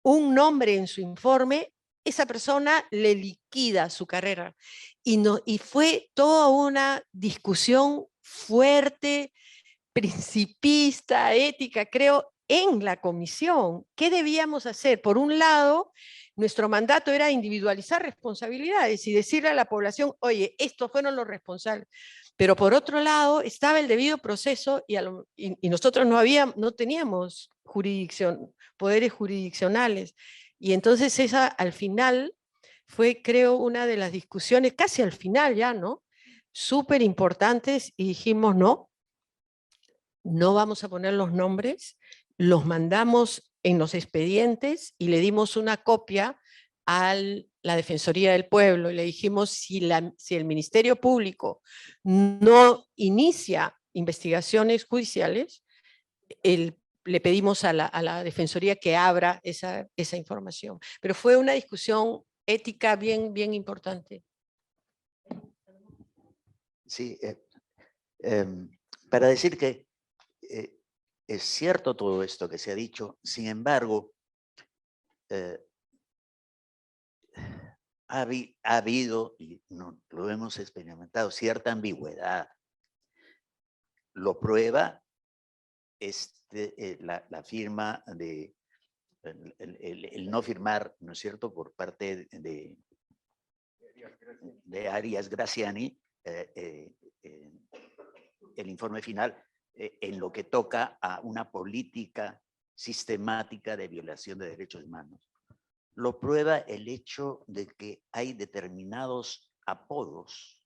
un nombre en su informe, esa persona le liquida su carrera. Y fue toda una discusión fuerte, principista, ética, creo, en la comisión. ¿Qué debíamos hacer? Por un lado, nuestro mandato era individualizar responsabilidades y decirle a la población, oye, estos fueron los responsables. Pero por otro lado, estaba el debido proceso y nosotros no teníamos poderes jurisdiccionales. Y entonces esa al final fue, creo, una de las discusiones, casi al final ya, ¿no? Súper importantes, y dijimos, no vamos a poner los nombres, los mandamos en los expedientes y le dimos una copia a la Defensoría del Pueblo y le dijimos, si el Ministerio Público no inicia investigaciones judiciales, le pedimos a la Defensoría que abra esa información. Pero fue una discusión ética bien, bien importante. Sí, para decir que es cierto todo esto que se ha dicho, sin embargo, ha habido, y lo hemos experimentado, cierta ambigüedad. Lo prueba la firma de, el no firmar, ¿no es cierto?, por parte de Arias Graziani, el informe final, en lo que toca a una política sistemática de violación de derechos humanos. Lo prueba el hecho de que hay determinados apodos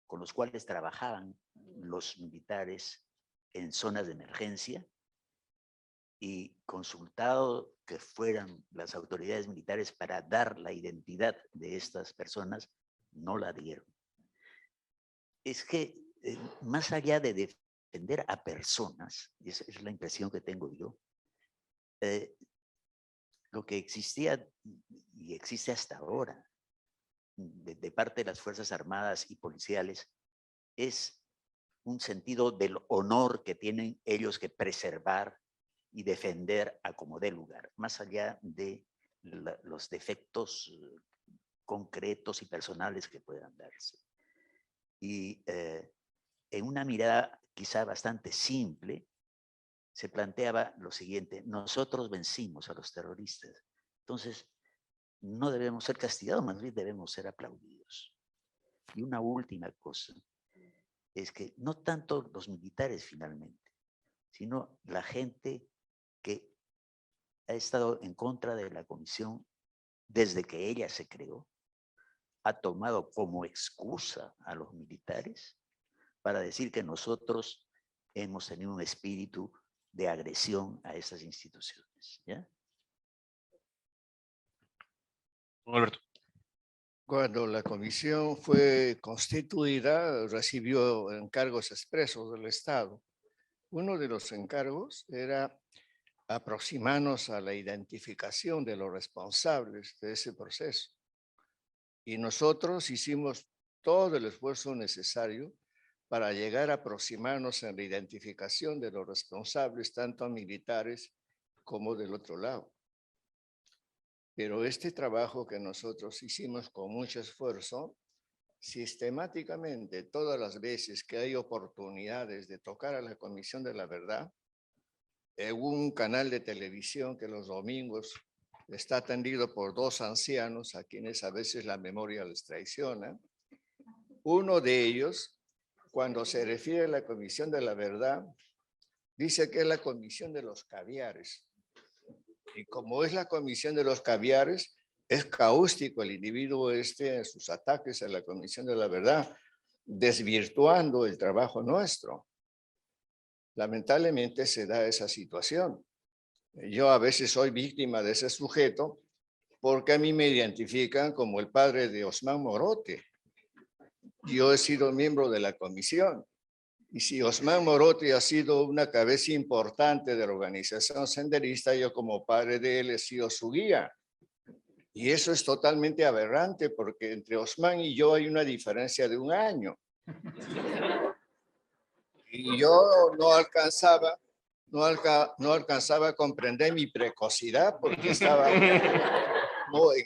con los cuales trabajaban los militares en zonas de emergencia, y consultado que fueran las autoridades militares para dar la identidad de estas personas, no la dieron. Es que más allá de defender a personas, y esa es la impresión que tengo yo, lo que existía y existe hasta ahora de parte de las Fuerzas Armadas y policiales es un sentido del honor que tienen ellos que preservar y defender a como dé lugar, más allá de los defectos concretos y personales que puedan darse. Y en una mirada quizá bastante simple, se planteaba lo siguiente: nosotros vencimos a los terroristas, entonces no debemos ser castigados, más bien debemos ser aplaudidos. Y una última cosa es que no tanto los militares finalmente, sino la gente que ha estado en contra de la comisión desde que ella se creó, ha tomado como excusa a los militares para decir que nosotros hemos tenido un espíritu de agresión a estas instituciones, ¿ya? Alberto. Cuando la comisión fue constituida, recibió encargos expresos del Estado. Uno de los encargos era aproximarnos a la identificación de los responsables de ese proceso. Y nosotros hicimos todo el esfuerzo necesario para llegar a aproximarnos en la identificación de los responsables, tanto militares como del otro lado. Pero este trabajo que nosotros hicimos con mucho esfuerzo, sistemáticamente, todas las veces que hay oportunidades de tocar a la Comisión de la Verdad, un canal de televisión que los domingos está atendido por 2 ancianos a quienes a veces la memoria les traiciona. Uno de ellos, cuando se refiere a la Comisión de la Verdad, dice que es la Comisión de los Caviares. Y como es la Comisión de los Caviares, es cáustico el individuo en sus ataques a la Comisión de la Verdad, desvirtuando el trabajo nuestro. Lamentablemente se da esa situación. Yo a veces soy víctima de ese sujeto porque a mí me identifican como el padre de Osman Morote. Yo he sido miembro de la comisión. Y si Osman Morote ha sido una cabeza importante de la organización senderista, yo como padre de él he sido su guía. Y eso es totalmente aberrante porque entre Osman y yo hay una diferencia de 1 año. Y yo no alcanzaba a comprender mi precocidad porque estaba en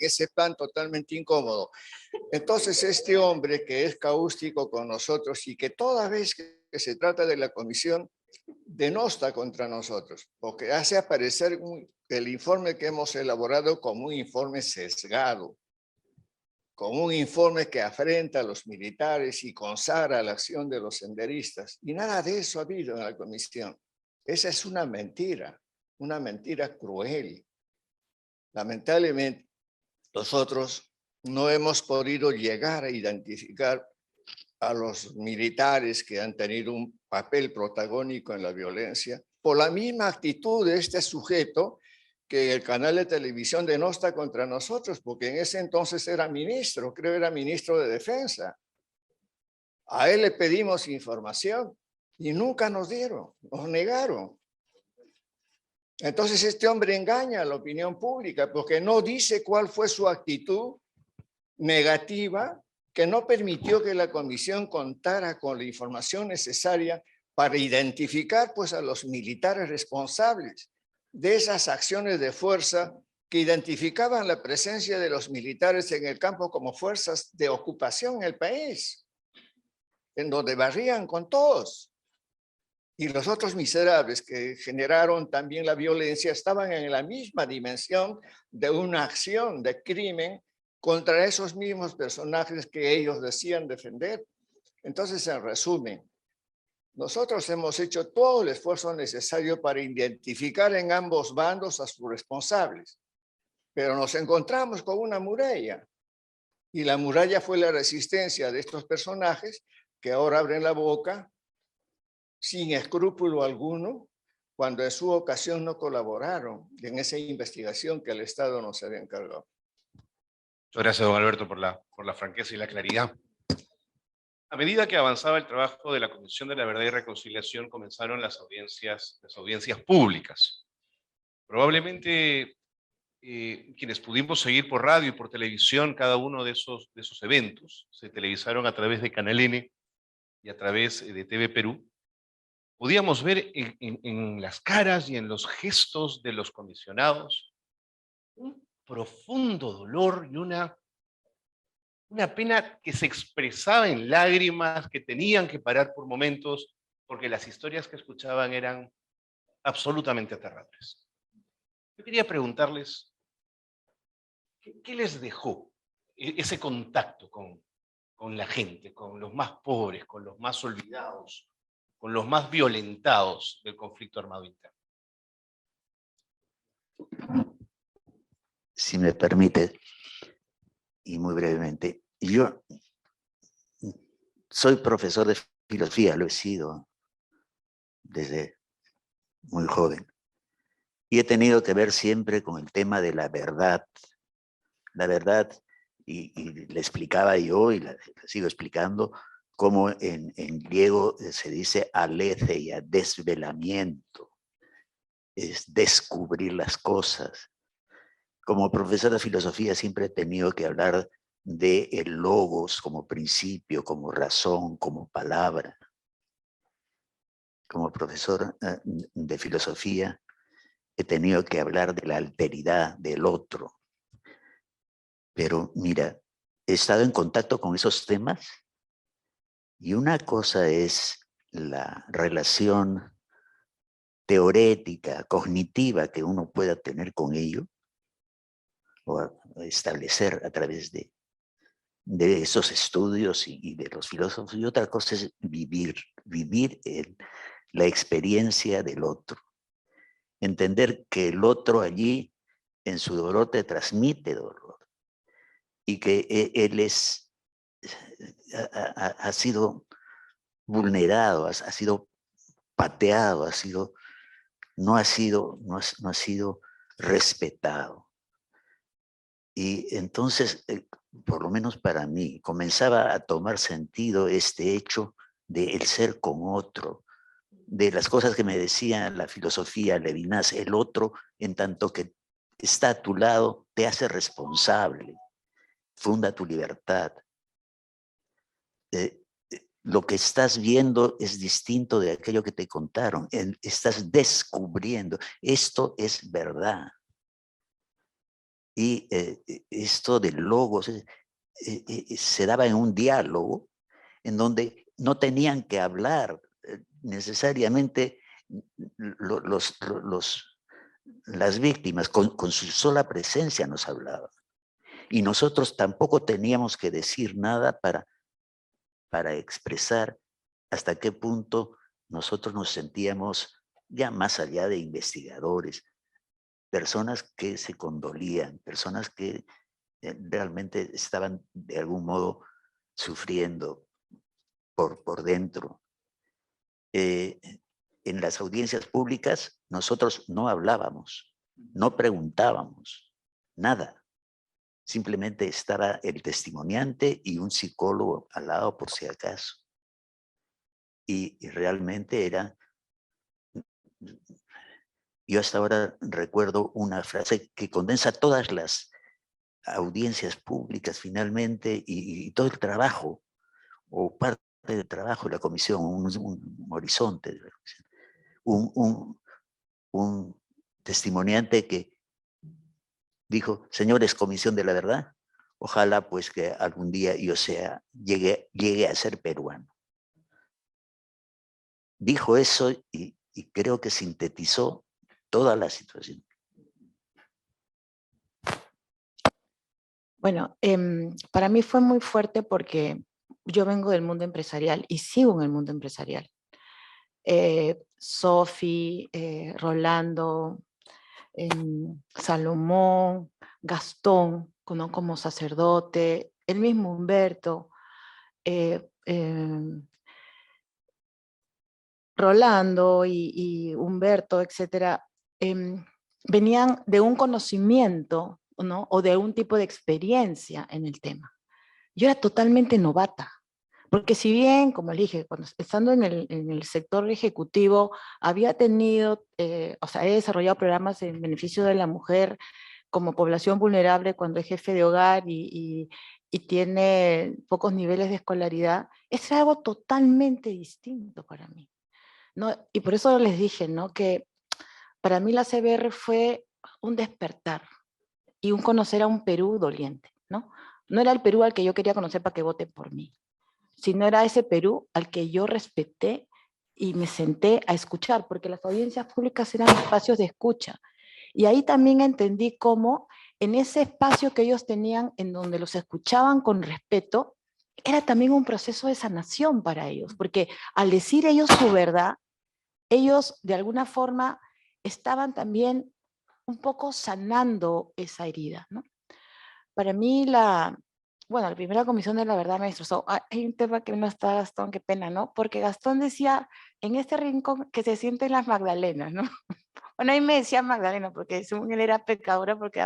ese plan totalmente incómodo. Entonces este hombre que es cáustico con nosotros y que toda vez que se trata de la comisión denosta contra nosotros, porque hace aparecer el informe que hemos elaborado como un informe sesgado, como un informe que afrenta a los militares y consagra la acción de los senderistas. Y nada de eso ha habido en la comisión. Esa es una mentira cruel. Lamentablemente, nosotros no hemos podido llegar a identificar a los militares que han tenido un papel protagónico en la violencia por la misma actitud de este sujeto que el canal de televisión denosta contra nosotros, porque en ese entonces era ministro, creo era ministro de Defensa. A él le pedimos información y nunca nos dieron, nos negaron. Entonces este hombre engaña a la opinión pública porque no dice cuál fue su actitud negativa que no permitió que la comisión contara con la información necesaria para identificar pues, a los militares responsables de esas acciones de fuerza que identificaban la presencia de los militares en el campo como fuerzas de ocupación en el país, en donde barrían con todos. Y los otros miserables que generaron también la violencia estaban en la misma dimensión de una acción de crimen contra esos mismos personajes que ellos decían defender. Entonces, en resumen, nosotros hemos hecho todo el esfuerzo necesario para identificar en ambos bandos a sus responsables, pero nos encontramos con una muralla, y la muralla fue la resistencia de estos personajes que ahora abren la boca sin escrúpulo alguno, cuando en su ocasión no colaboraron en esa investigación que el Estado nos había encargado. Muchas gracias, don Alberto, por la franqueza y la claridad. A medida que avanzaba el trabajo de la Comisión de la Verdad y Reconciliación, comenzaron las audiencias públicas. Probablemente quienes pudimos seguir por radio y por televisión cada uno de esos eventos, se televisaron a través de Canal N y a través de TV Perú, podíamos ver en las caras y en los gestos de los comisionados un profundo dolor y una pena que se expresaba en lágrimas, que tenían que parar por momentos, porque las historias que escuchaban eran absolutamente aterradores. Yo quería preguntarles, ¿qué les dejó ese contacto con la gente, con los más pobres, con los más olvidados, con los más violentados del conflicto armado interno? Si me permite, y muy brevemente, yo soy profesor de filosofía, lo he sido desde muy joven, y he tenido que ver siempre con el tema de la verdad. La verdad, y le explicaba yo, y la sigo explicando, cómo en griego se dice aletheia, desvelamiento, es descubrir las cosas. Como profesor de filosofía siempre he tenido que hablar de el logos como principio, como razón, como palabra. Como profesor de filosofía, he tenido que hablar de la alteridad del otro. Pero mira, he estado en contacto con esos temas y una cosa es la relación teorética, cognitiva que uno pueda tener con ello o establecer a través de esos estudios y de los filósofos, y otra cosa es vivir la experiencia del otro. Entender que el otro allí en su dolor te transmite dolor y que él ha sido vulnerado, ha sido pateado, no ha sido respetado. Y entonces, por lo menos para mí, comenzaba a tomar sentido este hecho de el ser con otro, de las cosas que me decía la filosofía Levinas, el otro, en tanto que está a tu lado, te hace responsable, funda tu libertad. Lo que estás viendo es distinto de aquello que te contaron, estás descubriendo, esto es verdad. Y esto del logos se daba en un diálogo en donde no tenían que hablar necesariamente las víctimas, con su sola presencia nos hablaban. Y nosotros tampoco teníamos que decir nada para expresar hasta qué punto nosotros nos sentíamos ya más allá de investigadores, personas que se condolían, personas que realmente estaban de algún modo sufriendo por dentro. En las audiencias públicas nosotros no hablábamos, no preguntábamos, nada. Simplemente estaba el testimoniante y un psicólogo al lado por si acaso. Y realmente era... Yo hasta ahora recuerdo una frase que condensa todas las audiencias públicas finalmente y todo el trabajo, o parte del trabajo de la comisión, un horizonte de la comisión. Un testimoniante que dijo: señores, Comisión de la Verdad, ojalá pues que algún día yo llegue a ser peruano. Dijo eso y creo que sintetizó toda la situación. Bueno, para mí fue muy fuerte porque yo vengo del mundo empresarial y sigo en el mundo empresarial. Sofi, Rolando, Salomón, Gastón, ¿no? Como sacerdote, el mismo Humberto, Rolando y Humberto, etcétera, venían de un conocimiento, ¿no? O de un tipo de experiencia en el tema. Yo era totalmente novata, porque si bien, como le dije, estando en el sector ejecutivo, había tenido, o sea, he desarrollado programas en beneficio de la mujer como población vulnerable cuando es jefe de hogar y tiene pocos niveles de escolaridad, es algo totalmente distinto para mí, ¿no? Y por eso les dije, ¿no? Que para mí la CBR fue un despertar y un conocer a un Perú doliente, ¿no? No era el Perú al que yo quería conocer para que voten por mí, sino era ese Perú al que yo respeté y me senté a escuchar, porque las audiencias públicas eran espacios de escucha. Y ahí también entendí cómo en ese espacio que ellos tenían, en donde los escuchaban con respeto, era también un proceso de sanación para ellos, porque al decir ellos su verdad, ellos de alguna forma estaban también un poco sanando esa herida, ¿no? Para mí la primera comisión de la verdad me destrozó. Hay un tema que no está Gastón, qué pena, ¿no? Porque Gastón decía, en este rincón que se sienten las Magdalenas, ¿no? Bueno, ahí me decía Magdalena, porque según él era pecadora porque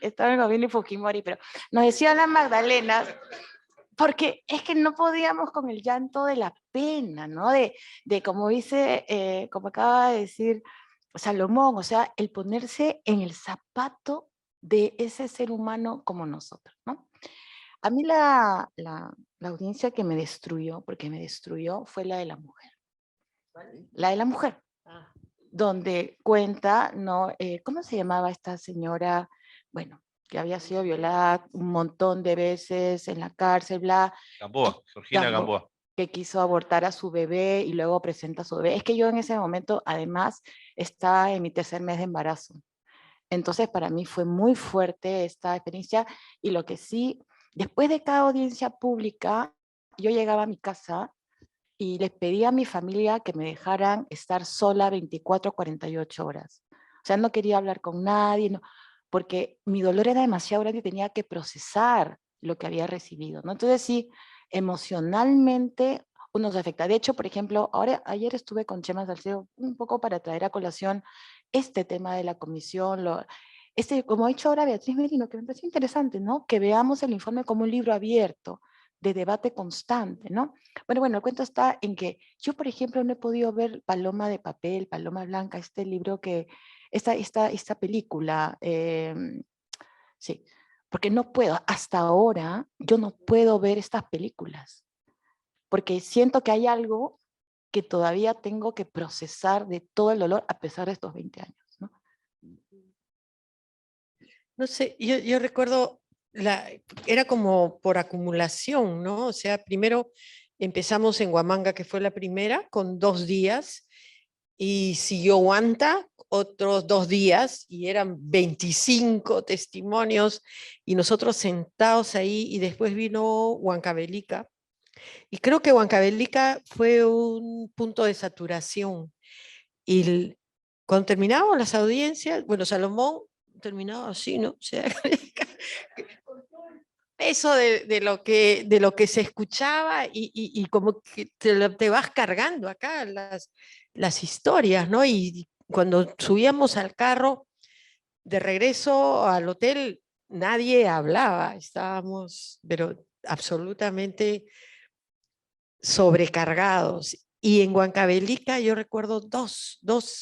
estaba en el gobierno de Fujimori, pero nos decían las Magdalenas, porque es que no podíamos con el llanto de la pena, ¿no? De como dice, como acaba de decir Salomón, o sea, el ponerse en el zapato de ese ser humano como nosotros, ¿no? A mí la audiencia que me destruyó, porque me destruyó, fue la de la mujer. La de la mujer, donde cuenta, ¿no? ¿Cómo se llamaba esta señora? Bueno, que había sido violada un montón de veces en la cárcel, bla. Gamboa, Georgina Gambo- Gamboa. que quiso abortar a su bebé y luego presenta a su bebé. Es que yo en ese momento, además, estaba en mi tercer mes de embarazo. Entonces, para mí fue muy fuerte esta experiencia y lo que sí, después de cada audiencia pública, yo llegaba a mi casa y les pedía a mi familia que me dejaran estar sola 24, 48 horas. O sea, no quería hablar con nadie, no, porque mi dolor era demasiado grande y tenía que procesar lo que había recibido, ¿no? Entonces sí, emocionalmente uno se afecta. De hecho, por ejemplo, ayer estuve con Chema Salcedo un poco para traer a colación este tema de la comisión, como ha dicho ahora Beatriz Merino, que me parece interesante, ¿no? Que veamos el informe como un libro abierto, de debate constante, ¿no? Bueno, el cuento está en que yo, por ejemplo, no he podido ver Paloma de Papel, Paloma Blanca, este libro esta película, sí, porque no puedo, hasta ahora, yo no puedo ver estas películas, porque siento que hay algo que todavía tengo que procesar de todo el dolor a pesar de estos 20 años, ¿no? No sé, yo recuerdo, era como por acumulación, ¿no? O sea, primero empezamos en Huamanga, que fue la primera, con 2 días, y siguió Huanta, otros 2 días, y eran 25 testimonios, y nosotros sentados ahí, y después vino Huancavelica, y creo que Huancavelica fue un punto de saturación, y cuando terminábamos las audiencias, bueno, Salomón terminaba así, ¿no? O sea, eso de lo que se escuchaba y como que te vas cargando acá las historias, ¿no? Y cuando subíamos al carro de regreso al hotel, nadie hablaba, estábamos, pero absolutamente sobrecargados. Y en Huancavelica yo recuerdo dos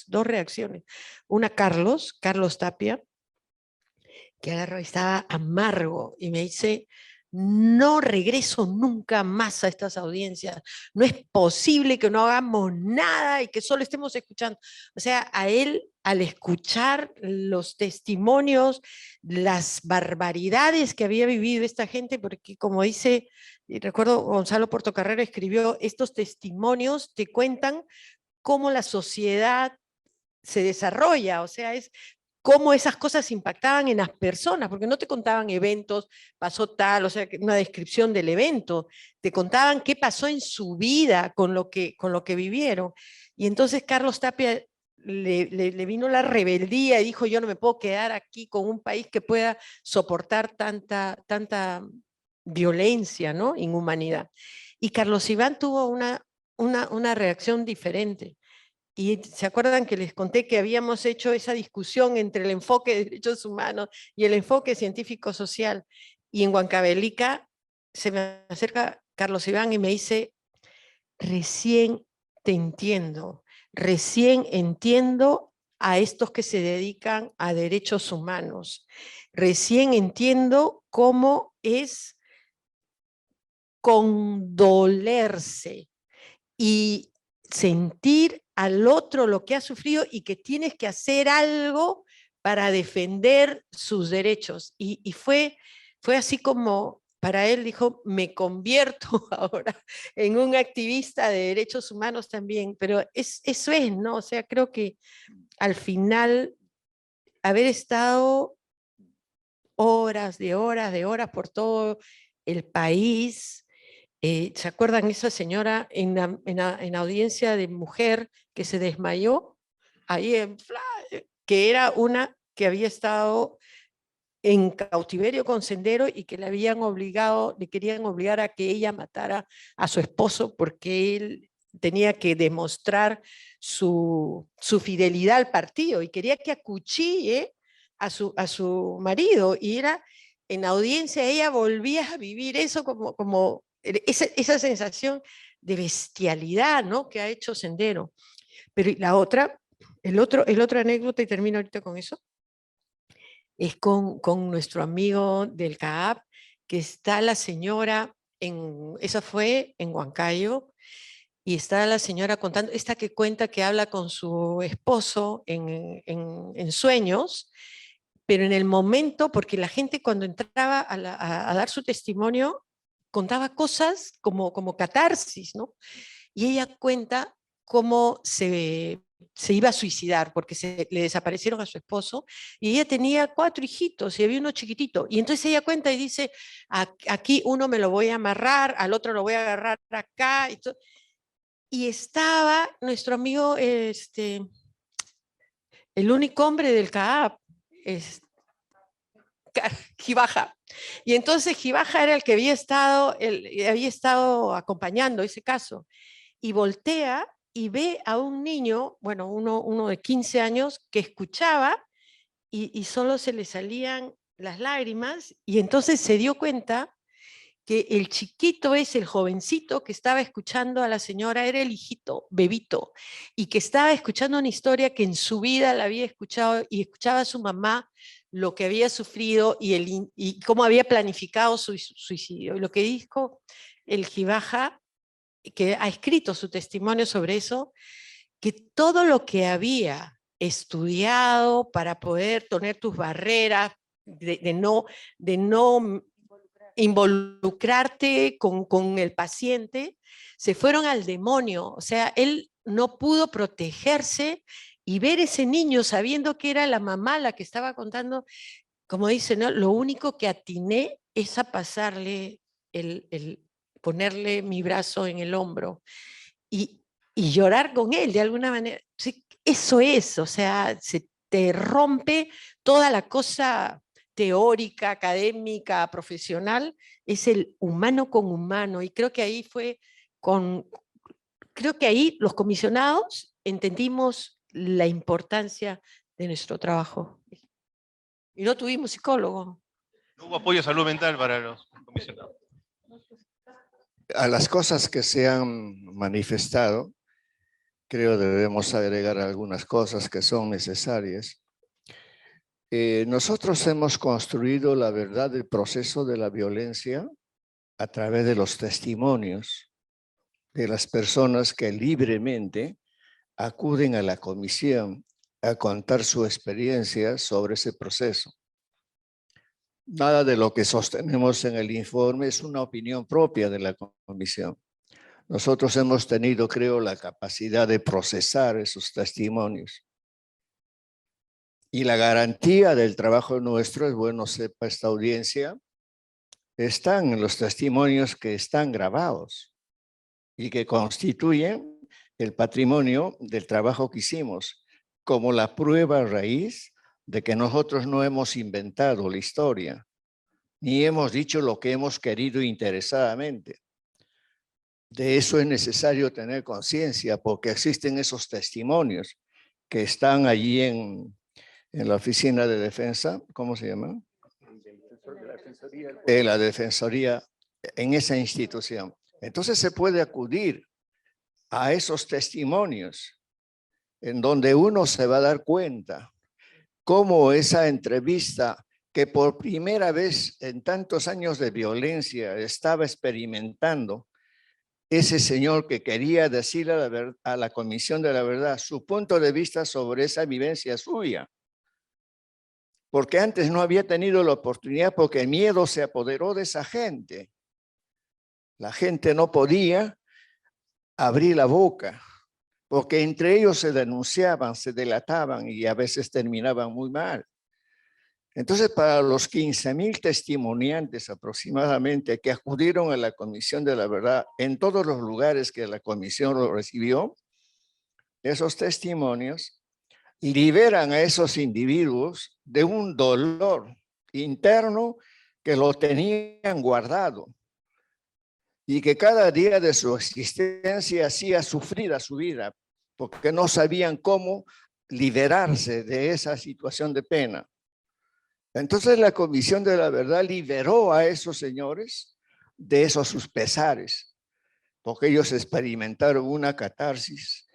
reacciones. Una, Carlos Tapia, que agarró y estaba amargo y me dice, no regreso nunca más a estas audiencias, no es posible que no hagamos nada y que solo estemos escuchando. O sea, a él, al escuchar los testimonios, las barbaridades que había vivido esta gente, porque como dice, y recuerdo Gonzalo Portocarrero escribió, estos testimonios te cuentan cómo la sociedad se desarrolla, o sea, es cómo esas cosas impactaban en las personas, porque no te contaban eventos, pasó tal, o sea, una descripción del evento, te contaban qué pasó en su vida con lo que vivieron. Y entonces Carlos Tapia le vino la rebeldía y dijo, yo no me puedo quedar aquí con un país que pueda soportar tanta violencia, ¿no? Inhumanidad. Y Carlos Iván tuvo una reacción diferente. Y se acuerdan que les conté que habíamos hecho esa discusión entre el enfoque de derechos humanos y el enfoque científico-social. Y en Huancavelica se me acerca Carlos Iván y me dice, recién te entiendo, recién entiendo a estos que se dedican a derechos humanos. Recién entiendo cómo es condolerse y sentir al otro lo que ha sufrido y que tienes que hacer algo para defender sus derechos. Y fue así como para él dijo, me convierto ahora en un activista de derechos humanos también, pero eso es, ¿no? O sea, creo que al final haber estado horas por todo el país. ¿Se acuerdan esa señora en audiencia de mujer que se desmayó? Ahí que era una que había estado en cautiverio con Sendero y que le querían obligar a que ella matara a su esposo porque él tenía que demostrar su fidelidad al partido y quería que acuchille a su marido. Y era en audiencia, ella volvía a vivir eso como esa sensación de bestialidad, ¿no? Que ha hecho Sendero. Pero la otra, el otro anécdota, y termino ahorita con eso, es con nuestro amigo del CAAP, que está la señora, esa fue en Huancayo, y está la señora contando, esta que cuenta que habla con su esposo en sueños, pero en el momento, porque la gente cuando entraba a dar su testimonio, contaba cosas como catarsis, ¿no? Y ella cuenta cómo se iba a suicidar porque le desaparecieron a su esposo y ella tenía 4 hijitos y había uno chiquitito. Y entonces ella cuenta y dice, aquí uno me lo voy a amarrar, al otro lo voy a agarrar acá. Y estaba nuestro amigo, el único hombre del CAAP, Gibaja. Y entonces Gibaja era el que había estado acompañando ese caso. Y voltea y ve a un niño, bueno, uno de 15 años, que escuchaba y solo se le salían las lágrimas, y entonces se dio cuenta que el chiquito es el jovencito que estaba escuchando a la señora, era el hijito, bebito, y que estaba escuchando una historia que en su vida la había escuchado, y escuchaba a su mamá lo que había sufrido y cómo había planificado su suicidio. Y lo que dijo el Gibaja, que ha escrito su testimonio sobre eso, que todo lo que había estudiado para poder tener tus barreras, de no involucrarte con el paciente, se fueron al demonio. O sea, él no pudo protegerse y ver ese niño sabiendo que era la mamá la que estaba contando, como dice, ¿no? Lo único que atiné es a pasarle ponerle mi brazo en el hombro y llorar con él de alguna manera. Sí, eso es, o sea, se te rompe toda la cosa teórica, académica, profesional, es el humano con humano. Y creo que ahí creo que ahí los comisionados entendimos la importancia de nuestro trabajo. Y no tuvimos psicólogo. No hubo apoyo de salud mental para los comisionados. A las cosas que se han manifestado, creo debemos agregar algunas cosas que son necesarias. Nosotros hemos construido la verdad del proceso de la violencia a través de los testimonios de las personas que libremente acuden a la comisión a contar su experiencia sobre ese proceso. Nada de lo que sostenemos en el informe es una opinión propia de la comisión. Nosotros hemos tenido, creo, la capacidad de procesar esos testimonios. Y la garantía del trabajo nuestro, es bueno sepa esta audiencia, están en los testimonios que están grabados y que constituyen el patrimonio del trabajo que hicimos, como la prueba raíz de que nosotros no hemos inventado la historia, ni hemos dicho lo que hemos querido interesadamente. De eso es necesario tener conciencia, porque existen esos testimonios que están allí en la oficina de defensa, ¿cómo se llama? La defensoría, en esa institución. Entonces se puede acudir a esos testimonios en donde uno se va a dar cuenta cómo esa entrevista que por primera vez en tantos años de violencia estaba experimentando ese señor que quería decirle a la Comisión de la Verdad su punto de vista sobre esa vivencia suya. Porque antes no había tenido la oportunidad porque el miedo se apoderó de esa gente. La gente no podía abrir la boca porque entre ellos se denunciaban, se delataban y a veces terminaban muy mal. Entonces, para los 15,000 testimoniantes aproximadamente que acudieron a la Comisión de la Verdad en todos los lugares que la comisión lo recibió, esos testimonios liberan a esos individuos de un dolor interno que lo tenían guardado y que cada día de su existencia hacía sufrir a su vida porque no sabían cómo liberarse de esa situación de pena. Entonces la Comisión de la Verdad liberó a esos señores de esos sus pesares, porque ellos experimentaron una catarsis,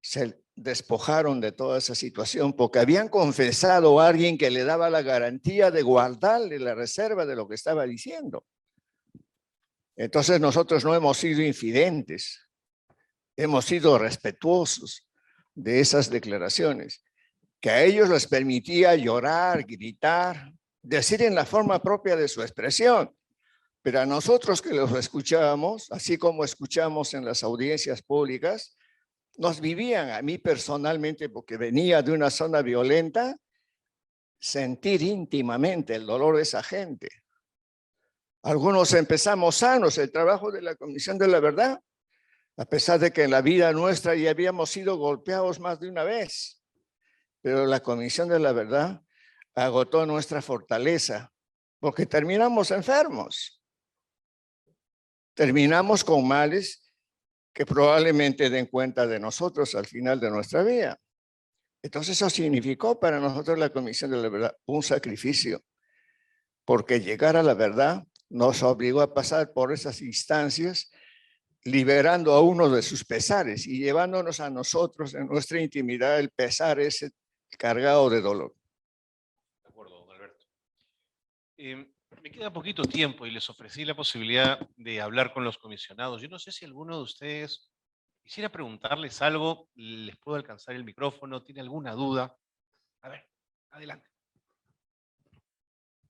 se despojaron de toda esa situación, porque habían confesado a alguien que le daba la garantía de guardarle la reserva de lo que estaba diciendo. Entonces nosotros no hemos sido infidentes, hemos sido respetuosos de esas declaraciones, que a ellos les permitía llorar, gritar, decir en la forma propia de su expresión. Pero a nosotros que los escuchábamos, así como escuchamos en las audiencias públicas, nos vivían, a mí personalmente, porque venía de una zona violenta, sentir íntimamente el dolor de esa gente. Algunos empezamos sanos el trabajo de la Comisión de la Verdad, a pesar de que en la vida nuestra ya habíamos sido golpeados más de una vez. Pero la Comisión de la Verdad agotó nuestra fortaleza, porque terminamos enfermos. Terminamos con males que probablemente den cuenta de nosotros al final de nuestra vida. Entonces eso significó para nosotros la Comisión de la Verdad un sacrificio, porque llegar a la verdad nos obligó a pasar por esas instancias, liberando a uno de sus pesares y llevándonos a nosotros en nuestra intimidad el pesar ese cargado de dolor. De acuerdo, don Alberto. Me queda poquito tiempo y les ofrecí la posibilidad de hablar con los comisionados. Yo no sé si alguno de ustedes quisiera preguntarles algo, les puedo alcanzar el micrófono, ¿tiene alguna duda? A ver, adelante.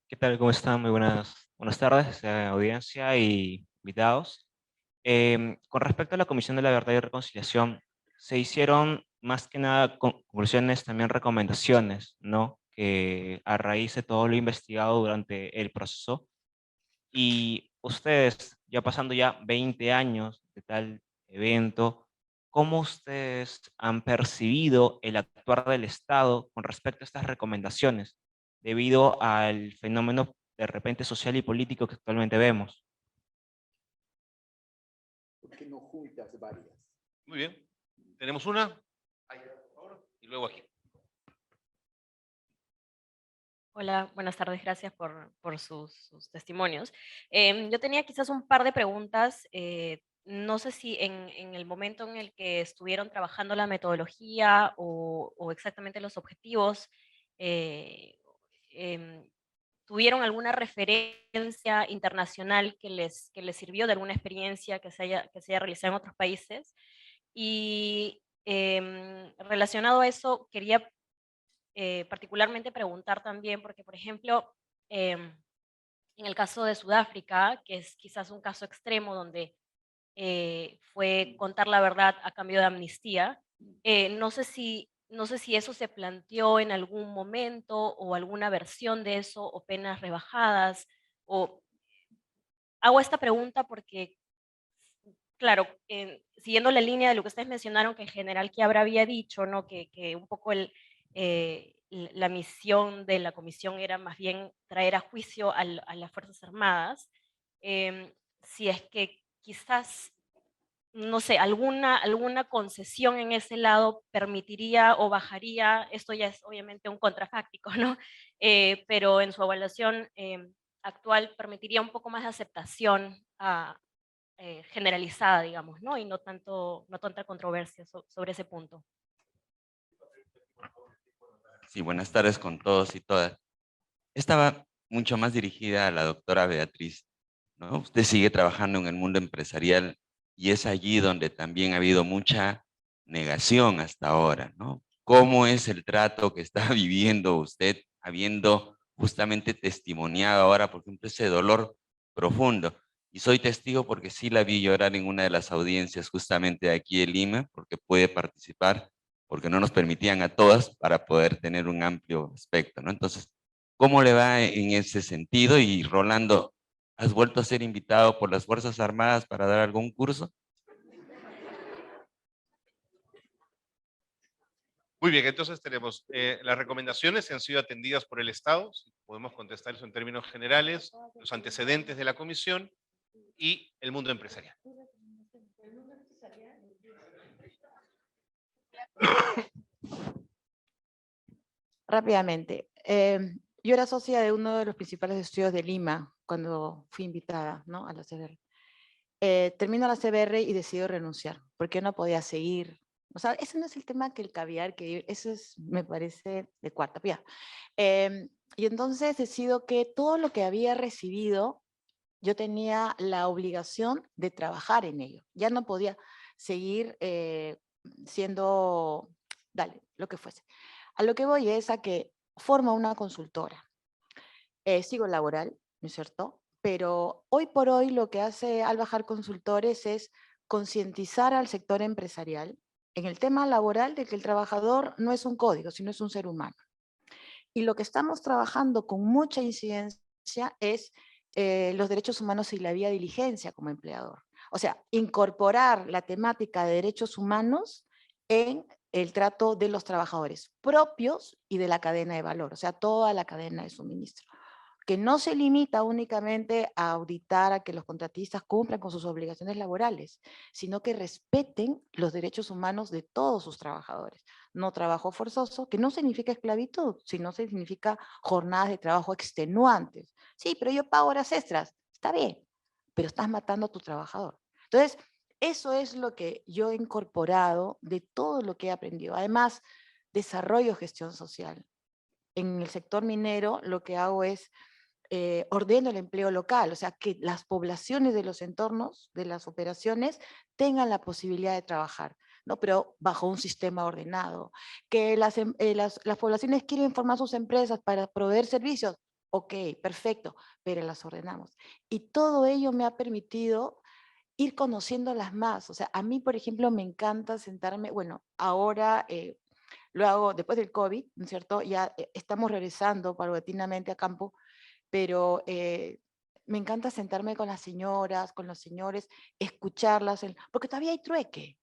¿Qué tal? ¿Cómo están? Muy buenas tardes, audiencia y invitados. Con respecto a la Comisión de la Verdad y Reconciliación, se hicieron más que nada conclusiones, también recomendaciones, ¿no? Que a raíz de todo lo investigado durante el proceso, y ustedes, ya pasando ya 20 años de tal evento, ¿cómo ustedes han percibido el actuar del Estado con respecto a estas recomendaciones, debido al fenómeno de repente social y político que actualmente vemos? ¿Por qué no juntas varias? Muy bien. Tenemos una. Ahí, por favor. Y luego aquí. Hola, buenas tardes, gracias por sus testimonios. Yo tenía quizás un par de preguntas. No sé si en el momento en el que estuvieron trabajando la metodología o exactamente los objetivos, eh, em, ¿tuvieron alguna referencia internacional que les sirvió de alguna experiencia que se haya realizado en otros países? Y relacionado a eso, quería particularmente preguntar también, porque por ejemplo, en el caso de Sudáfrica, que es quizás un caso extremo donde fue contar la verdad a cambio de amnistía, no sé si eso se planteó en algún momento o alguna versión de eso o penas rebajadas, o hago esta pregunta porque, claro, siguiendo la línea de lo que ustedes mencionaron, que en general Quiabra había dicho, ¿no? Que un poco la misión de la comisión era más bien traer a juicio a las Fuerzas Armadas, si es que quizás, no sé, alguna concesión en ese lado permitiría o bajaría, esto ya es obviamente un contrafáctico, ¿no? Pero en su evaluación actual permitiría un poco más de aceptación generalizada, digamos, ¿no? Y no tanta controversia sobre ese punto. Sí, buenas tardes con todos y todas. Estaba mucho más dirigida a la doctora Beatriz, ¿no? Usted sigue trabajando en el mundo empresarial y es allí donde también ha habido mucha negación hasta ahora, ¿no? ¿Cómo es el trato que está viviendo usted, habiendo justamente testimoniado ahora, por ejemplo, ese dolor profundo? Y soy testigo porque sí la vi llorar en una de las audiencias justamente de aquí de Lima, porque puede participar, porque no nos permitían a todas para poder tener un amplio espectro, ¿no? Entonces, ¿cómo le va en ese sentido? Y Rolando, ¿has vuelto a ser invitado por las Fuerzas Armadas para dar algún curso? Muy bien, entonces tenemos las recomendaciones que han sido atendidas por el Estado, si podemos contestar eso en términos generales, los antecedentes de la comisión y el mundo empresarial. Rápidamente. Yo era socia de uno de los principales estudios de Lima cuando fui invitada, ¿no? A la CBR. Termino la CBR y decido renunciar porque no podía seguir. O sea, ese no es el tema que el caviar, que eso es, me parece, de cuarta. Ya. Y entonces decido que todo lo que había recibido yo tenía la obligación de trabajar en ello. Ya no podía seguir siendo, dale, lo que fuese. A lo que voy es a que formo una consultora. Sigo laboral, ¿no es cierto? Pero hoy por hoy lo que hace Albajar Consultores es concientizar al sector empresarial en el tema laboral de que el trabajador no es un código, sino es un ser humano. Y lo que estamos trabajando con mucha incidencia es los derechos humanos y la vía diligencia como empleador. O sea, incorporar la temática de derechos humanos en el trato de los trabajadores propios y de la cadena de valor, o sea, toda la cadena de suministro, que no se limita únicamente a auditar a que los contratistas cumplan con sus obligaciones laborales, sino que respeten los derechos humanos de todos sus trabajadores. No trabajo forzoso, que no significa esclavitud, sino significa jornadas de trabajo extenuantes. Sí, pero yo pago horas extras, está bien, pero estás matando a tu trabajador. Entonces, eso es lo que yo he incorporado de todo lo que he aprendido. Además, desarrollo gestión social. En el sector minero lo que hago es ordeno el empleo local, o sea, que las poblaciones de los entornos, de las operaciones, tengan la posibilidad de trabajar, ¿no? Pero bajo un sistema ordenado. Que las poblaciones quieren formar sus empresas para proveer servicios, ok, perfecto, pero las ordenamos. Y todo ello me ha permitido ir conociéndolas más. O sea, a mí, por ejemplo, me encanta sentarme, bueno, ahora lo hago después del COVID, ¿no es cierto? Ya estamos regresando paulatinamente a campo, pero me encanta sentarme con las señoras, con los señores, escucharlas, porque todavía hay trueque.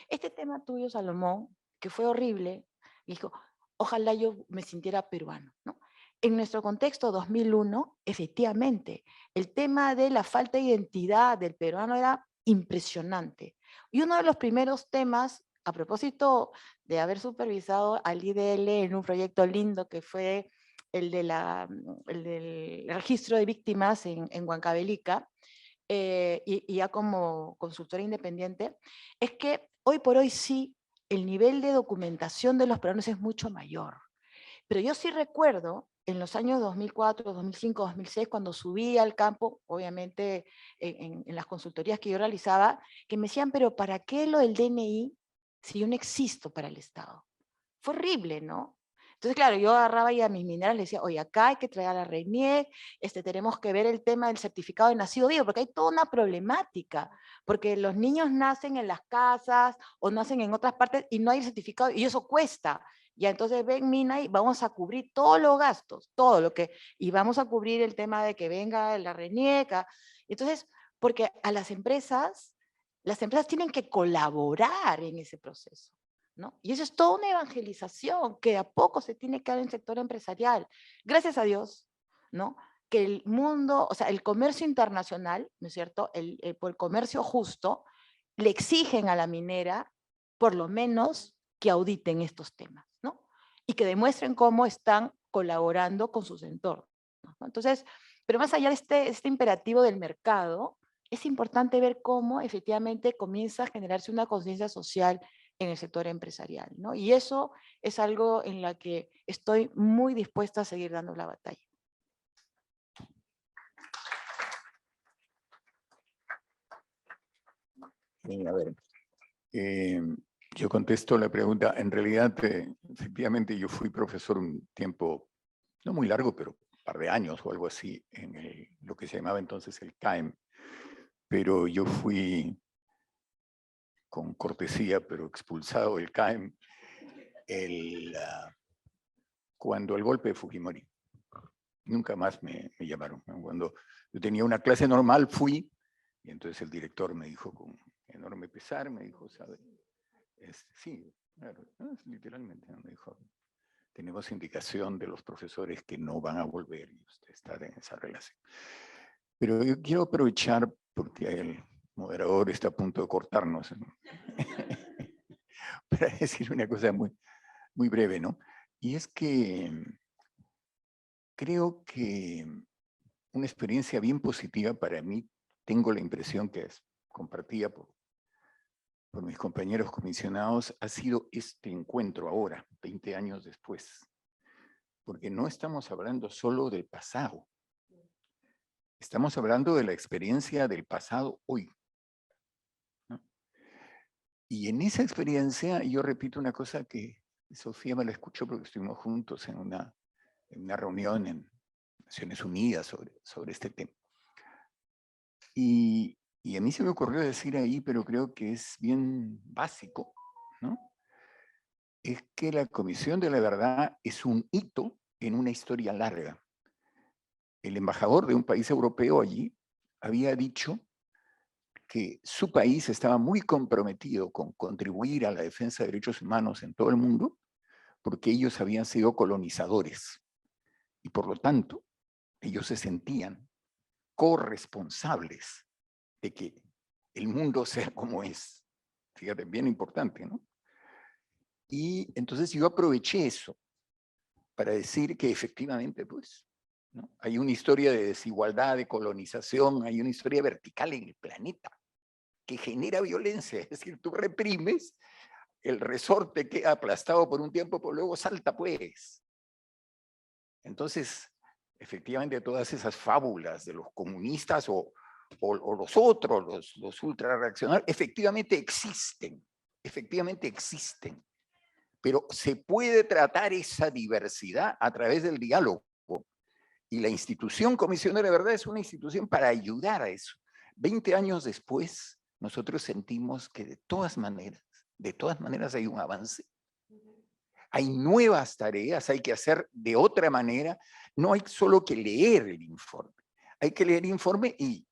Este tema tuyo, Salomón, que fue horrible, dijo, ojalá yo me sintiera peruano, ¿no? En nuestro contexto 2001, efectivamente, el tema de la falta de identidad del peruano era impresionante. Y uno de los primeros temas, a propósito de haber supervisado al IDL en un proyecto lindo que fue el del registro de víctimas en Huancavelica, y ya como consultora independiente, es que hoy por hoy sí, el nivel de documentación de los peruanos es mucho mayor. Pero yo sí recuerdo en los años 2004, 2005, 2006, cuando subí al campo, obviamente en las consultorías que yo realizaba, que me decían, pero ¿para qué lo del DNI si yo no existo para el Estado? Fue horrible, ¿no? Entonces, claro, yo agarraba y a mis mineras les decía, oye, acá hay que traer a la RENIEC, tenemos que ver el tema del certificado de nacido vivo, porque hay toda una problemática, porque los niños nacen en las casas o nacen en otras partes y no hay certificado, y eso cuesta. Ya entonces ven, Mina, y vamos a cubrir todos los gastos, todo lo que, y vamos a cubrir el tema de que venga la RENIEC. Entonces, porque a las empresas tienen que colaborar en ese proceso, ¿no? Y eso es toda una evangelización que a poco se tiene que dar en el sector empresarial. Gracias a Dios, ¿no? Que el mundo, o sea, el comercio internacional, ¿no es cierto? Por el comercio justo, le exigen a la minera, por lo menos, que auditen estos temas, ¿no? Y que demuestren cómo están colaborando con sus entornos, ¿no? Entonces, pero más allá de este imperativo del mercado, es importante ver cómo efectivamente comienza a generarse una conciencia social en el sector empresarial, ¿no? Y eso es algo en la que estoy muy dispuesta a seguir dando la batalla. A ver, yo contesto la pregunta. En realidad, efectivamente, yo fui profesor un tiempo, no muy largo, pero un par de años o algo así, en lo que se llamaba entonces el CAEM. Pero yo fui con cortesía, pero expulsado del CAEM cuando el golpe de Fujimori. Nunca más me llamaron. Cuando yo tenía una clase normal, fui, y entonces el director me dijo con enorme pesar, me dijo, ¿sabe? Sí, claro, literalmente, me dijo, tenemos indicación de los profesores que no van a volver y usted está en esa relación. Pero yo quiero aprovechar, porque el moderador está a punto de cortarnos, ¿no? para decir una cosa muy, muy breve, ¿no? Y es que creo que una experiencia bien positiva para mí, tengo la impresión que es compartida por mis compañeros comisionados, ha sido este encuentro ahora, 20 años después. Porque no estamos hablando solo del pasado. Estamos hablando de la experiencia del pasado hoy, ¿no? Y en esa experiencia yo repito una cosa que Sofía me la escuchó porque estuvimos juntos en una reunión en Naciones Unidas sobre este tema. Y a mí se me ocurrió decir ahí, pero creo que es bien básico, ¿no? Es que la Comisión de la Verdad es un hito en una historia larga. El embajador de un país europeo allí había dicho que su país estaba muy comprometido con contribuir a la defensa de derechos humanos en todo el mundo, porque ellos habían sido colonizadores. Y por lo tanto, ellos se sentían corresponsables de que el mundo sea como es. Fíjate, bien importante, ¿no? Y entonces yo aproveché eso para decir que efectivamente, pues, ¿no? Hay una historia de desigualdad, de colonización, hay una historia vertical en el planeta que genera violencia. Es decir, tú reprimes, el resorte queda aplastado por un tiempo, pero luego salta, pues. Entonces, efectivamente, todas esas fábulas de los comunistas o los otros, los ultrarreaccionarios, efectivamente existen, pero se puede tratar esa diversidad a través del diálogo. Y la institución Comisión de la Verdad es una institución para ayudar a eso. 20 años después, nosotros sentimos que de todas maneras hay un avance. Hay nuevas tareas, hay que hacer de otra manera. No hay solo que leer el informe. Hay que leer el informe y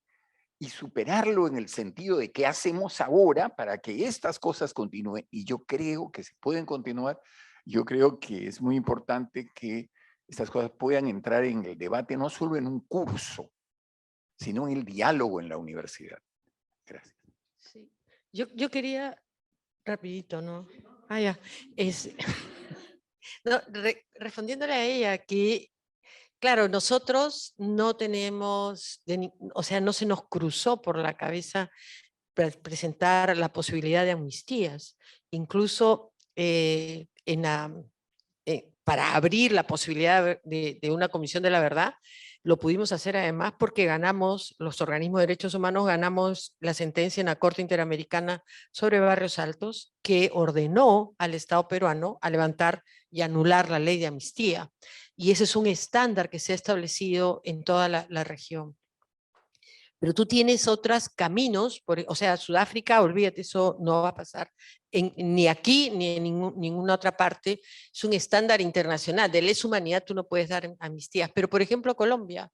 superarlo en el sentido de qué hacemos ahora para que estas cosas continúen. Y yo creo que se pueden continuar. Yo creo que es muy importante que estas cosas puedan entrar en el debate, no solo en un curso, sino en el diálogo en la universidad. Gracias. Sí. Yo quería, rapidito, ¿no? Ya. No, respondiéndole a ella que, claro, nosotros no tenemos, o sea, no se nos cruzó por la cabeza presentar la posibilidad de amnistías. Incluso para abrir la posibilidad de una comisión de la verdad, lo pudimos hacer además porque ganamos, los organismos de derechos humanos ganamos la sentencia en la Corte Interamericana sobre Barrios Altos, que ordenó al Estado peruano a levantar y anular la ley de amnistía. Y ese es un estándar que se ha establecido en toda la región. Pero tú tienes otros caminos, o sea, Sudáfrica, olvídate, eso no va a pasar ni aquí ni en ninguna otra parte. Es un estándar internacional. De lesa humanidad tú no puedes dar amnistías. Pero, por ejemplo, Colombia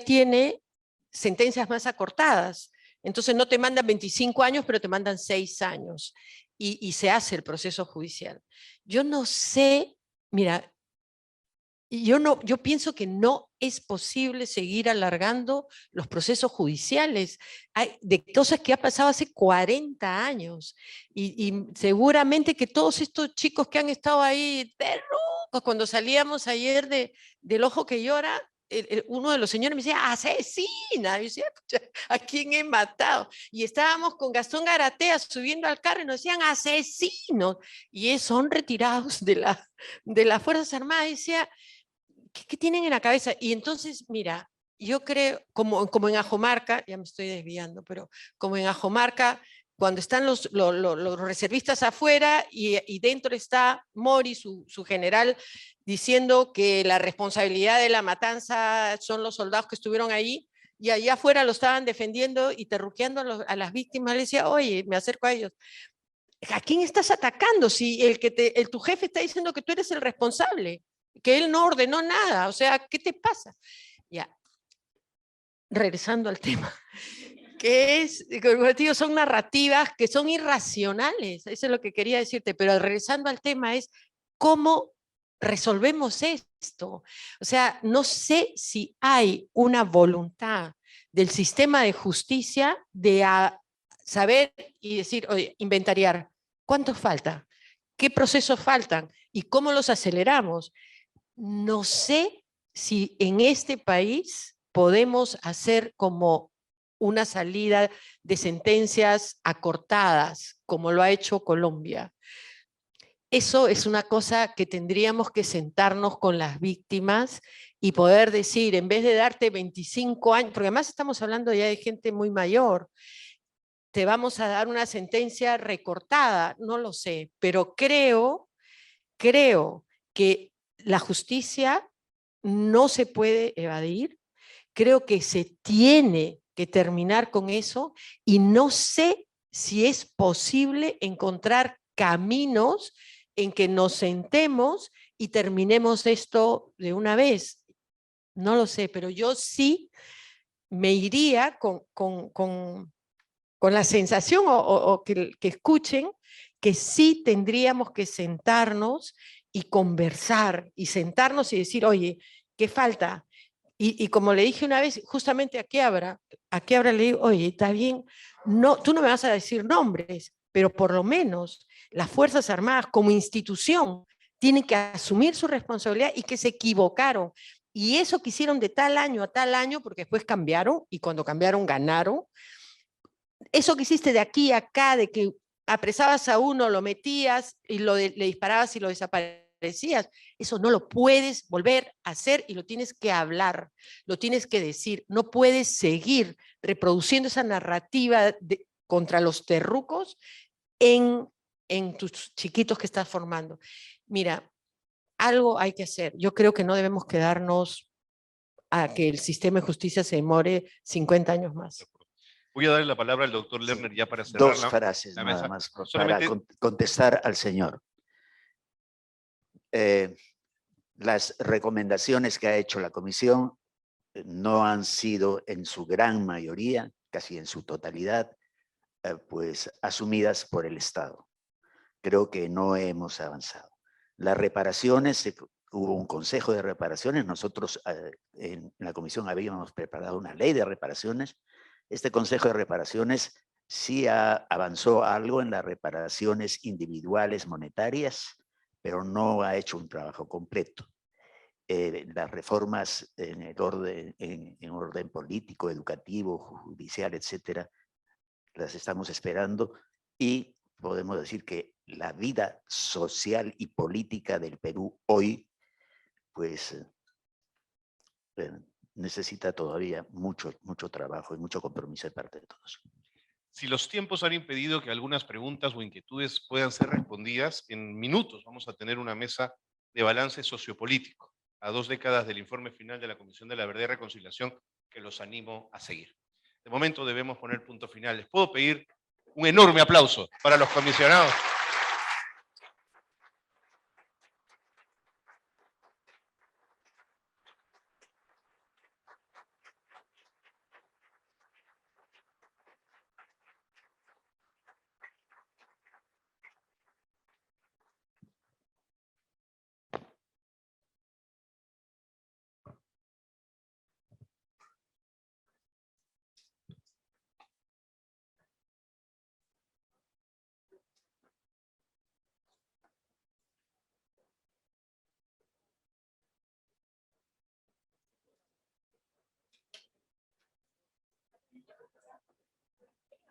tiene sentencias más acortadas. Entonces no te mandan 25 años, pero te mandan 6 años. Y se hace el proceso judicial. Yo no sé, mira, yo pienso que no es posible seguir alargando los procesos judiciales de cosas que ha pasado hace 40 años. Y seguramente que todos estos chicos que han estado ahí, terrucos, cuando salíamos ayer del Ojo que Llora, uno de los señores me decía, asesina. Y yo decía, ¿a quién he matado? Y estábamos con Gastón Garatea subiendo al carro y nos decían, asesinos. Y son retirados de las Fuerzas Armadas. Y decía, ¿qué tienen en la cabeza? Y entonces, mira, yo creo, como en Ajomarca, ya me estoy desviando, pero como en Ajomarca, cuando están los reservistas afuera y dentro está Mori, su general, diciendo que la responsabilidad de la matanza son los soldados que estuvieron ahí, y allá afuera lo estaban defendiendo y terruqueando a las víctimas. Le decía, oye, me acerco a ellos. ¿A quién estás atacando? Si tu jefe está diciendo que tú eres el responsable, que él no ordenó nada, o sea, ¿qué te pasa? Ya, regresando al tema, que son narrativas que son irracionales, eso es lo que quería decirte, pero regresando al tema es cómo resolvemos esto. O sea, no sé si hay una voluntad del sistema de justicia de saber y decir, oye, inventariar, ¿cuánto falta? ¿Qué procesos faltan? ¿Y cómo los aceleramos? No sé si en este país podemos hacer como una salida de sentencias acortadas, como lo ha hecho Colombia. eso es una cosa que tendríamos que sentarnos con las víctimas y poder decir, en vez de darte 25 años, porque además estamos hablando ya de gente muy mayor, te vamos a dar una sentencia recortada, no lo sé, pero creo que la justicia no se puede evadir, creo que se tiene que terminar con eso y no sé si es posible encontrar caminos en que nos sentemos y terminemos esto de una vez. No lo sé, pero yo sí me iría con la sensación o que escuchen que sí tendríamos que sentarnos y conversar y sentarnos y decir, oye, ¿qué falta? Y como le dije una vez, justamente a Quiabra le digo, oye, está bien, no, tú no me vas a decir nombres, pero por lo menos las Fuerzas Armadas como institución tienen que asumir su responsabilidad y que se equivocaron. Y eso que hicieron de tal año a tal año, porque después cambiaron, y cuando cambiaron ganaron, eso que hiciste de aquí a acá, de que apresabas a uno, lo metías y le disparabas y lo desaparecías, eso no lo puedes volver a hacer y lo tienes que hablar, lo tienes que decir. No puedes seguir reproduciendo esa narrativa contra los terrucos en tus chiquitos que estás formando. Mira, algo hay que hacer. Yo creo que no debemos quedarnos a que el sistema de justicia se demore 50 años más. Voy a darle la palabra al doctor Lerner ya para cerrar Dos frases la nada mesa. más para Solamente contestar al señor. Las recomendaciones que ha hecho la comisión no han sido en su gran mayoría, casi en su totalidad, pues asumidas por el Estado. Creo que no hemos avanzado. Las reparaciones, hubo un consejo de reparaciones, nosotros en la comisión habíamos preparado una ley de reparaciones. Este consejo de reparaciones sí avanzó algo en las reparaciones individuales monetarias, pero no ha hecho un trabajo completo. Las reformas en el orden, en orden político, educativo, judicial, etcétera, las estamos esperando y podemos decir que la vida social y política del Perú hoy, pues, necesita todavía mucho trabajo y mucho compromiso de parte de todos. si los tiempos han impedido que algunas preguntas o inquietudes puedan ser respondidas, en minutos vamos a tener una mesa de balance sociopolítico, a 2 décadas del informe final de la Comisión de la Verdad y Reconciliación, que los animo a seguir. De momento debemos poner punto final. Les puedo pedir un enorme aplauso para los comisionados.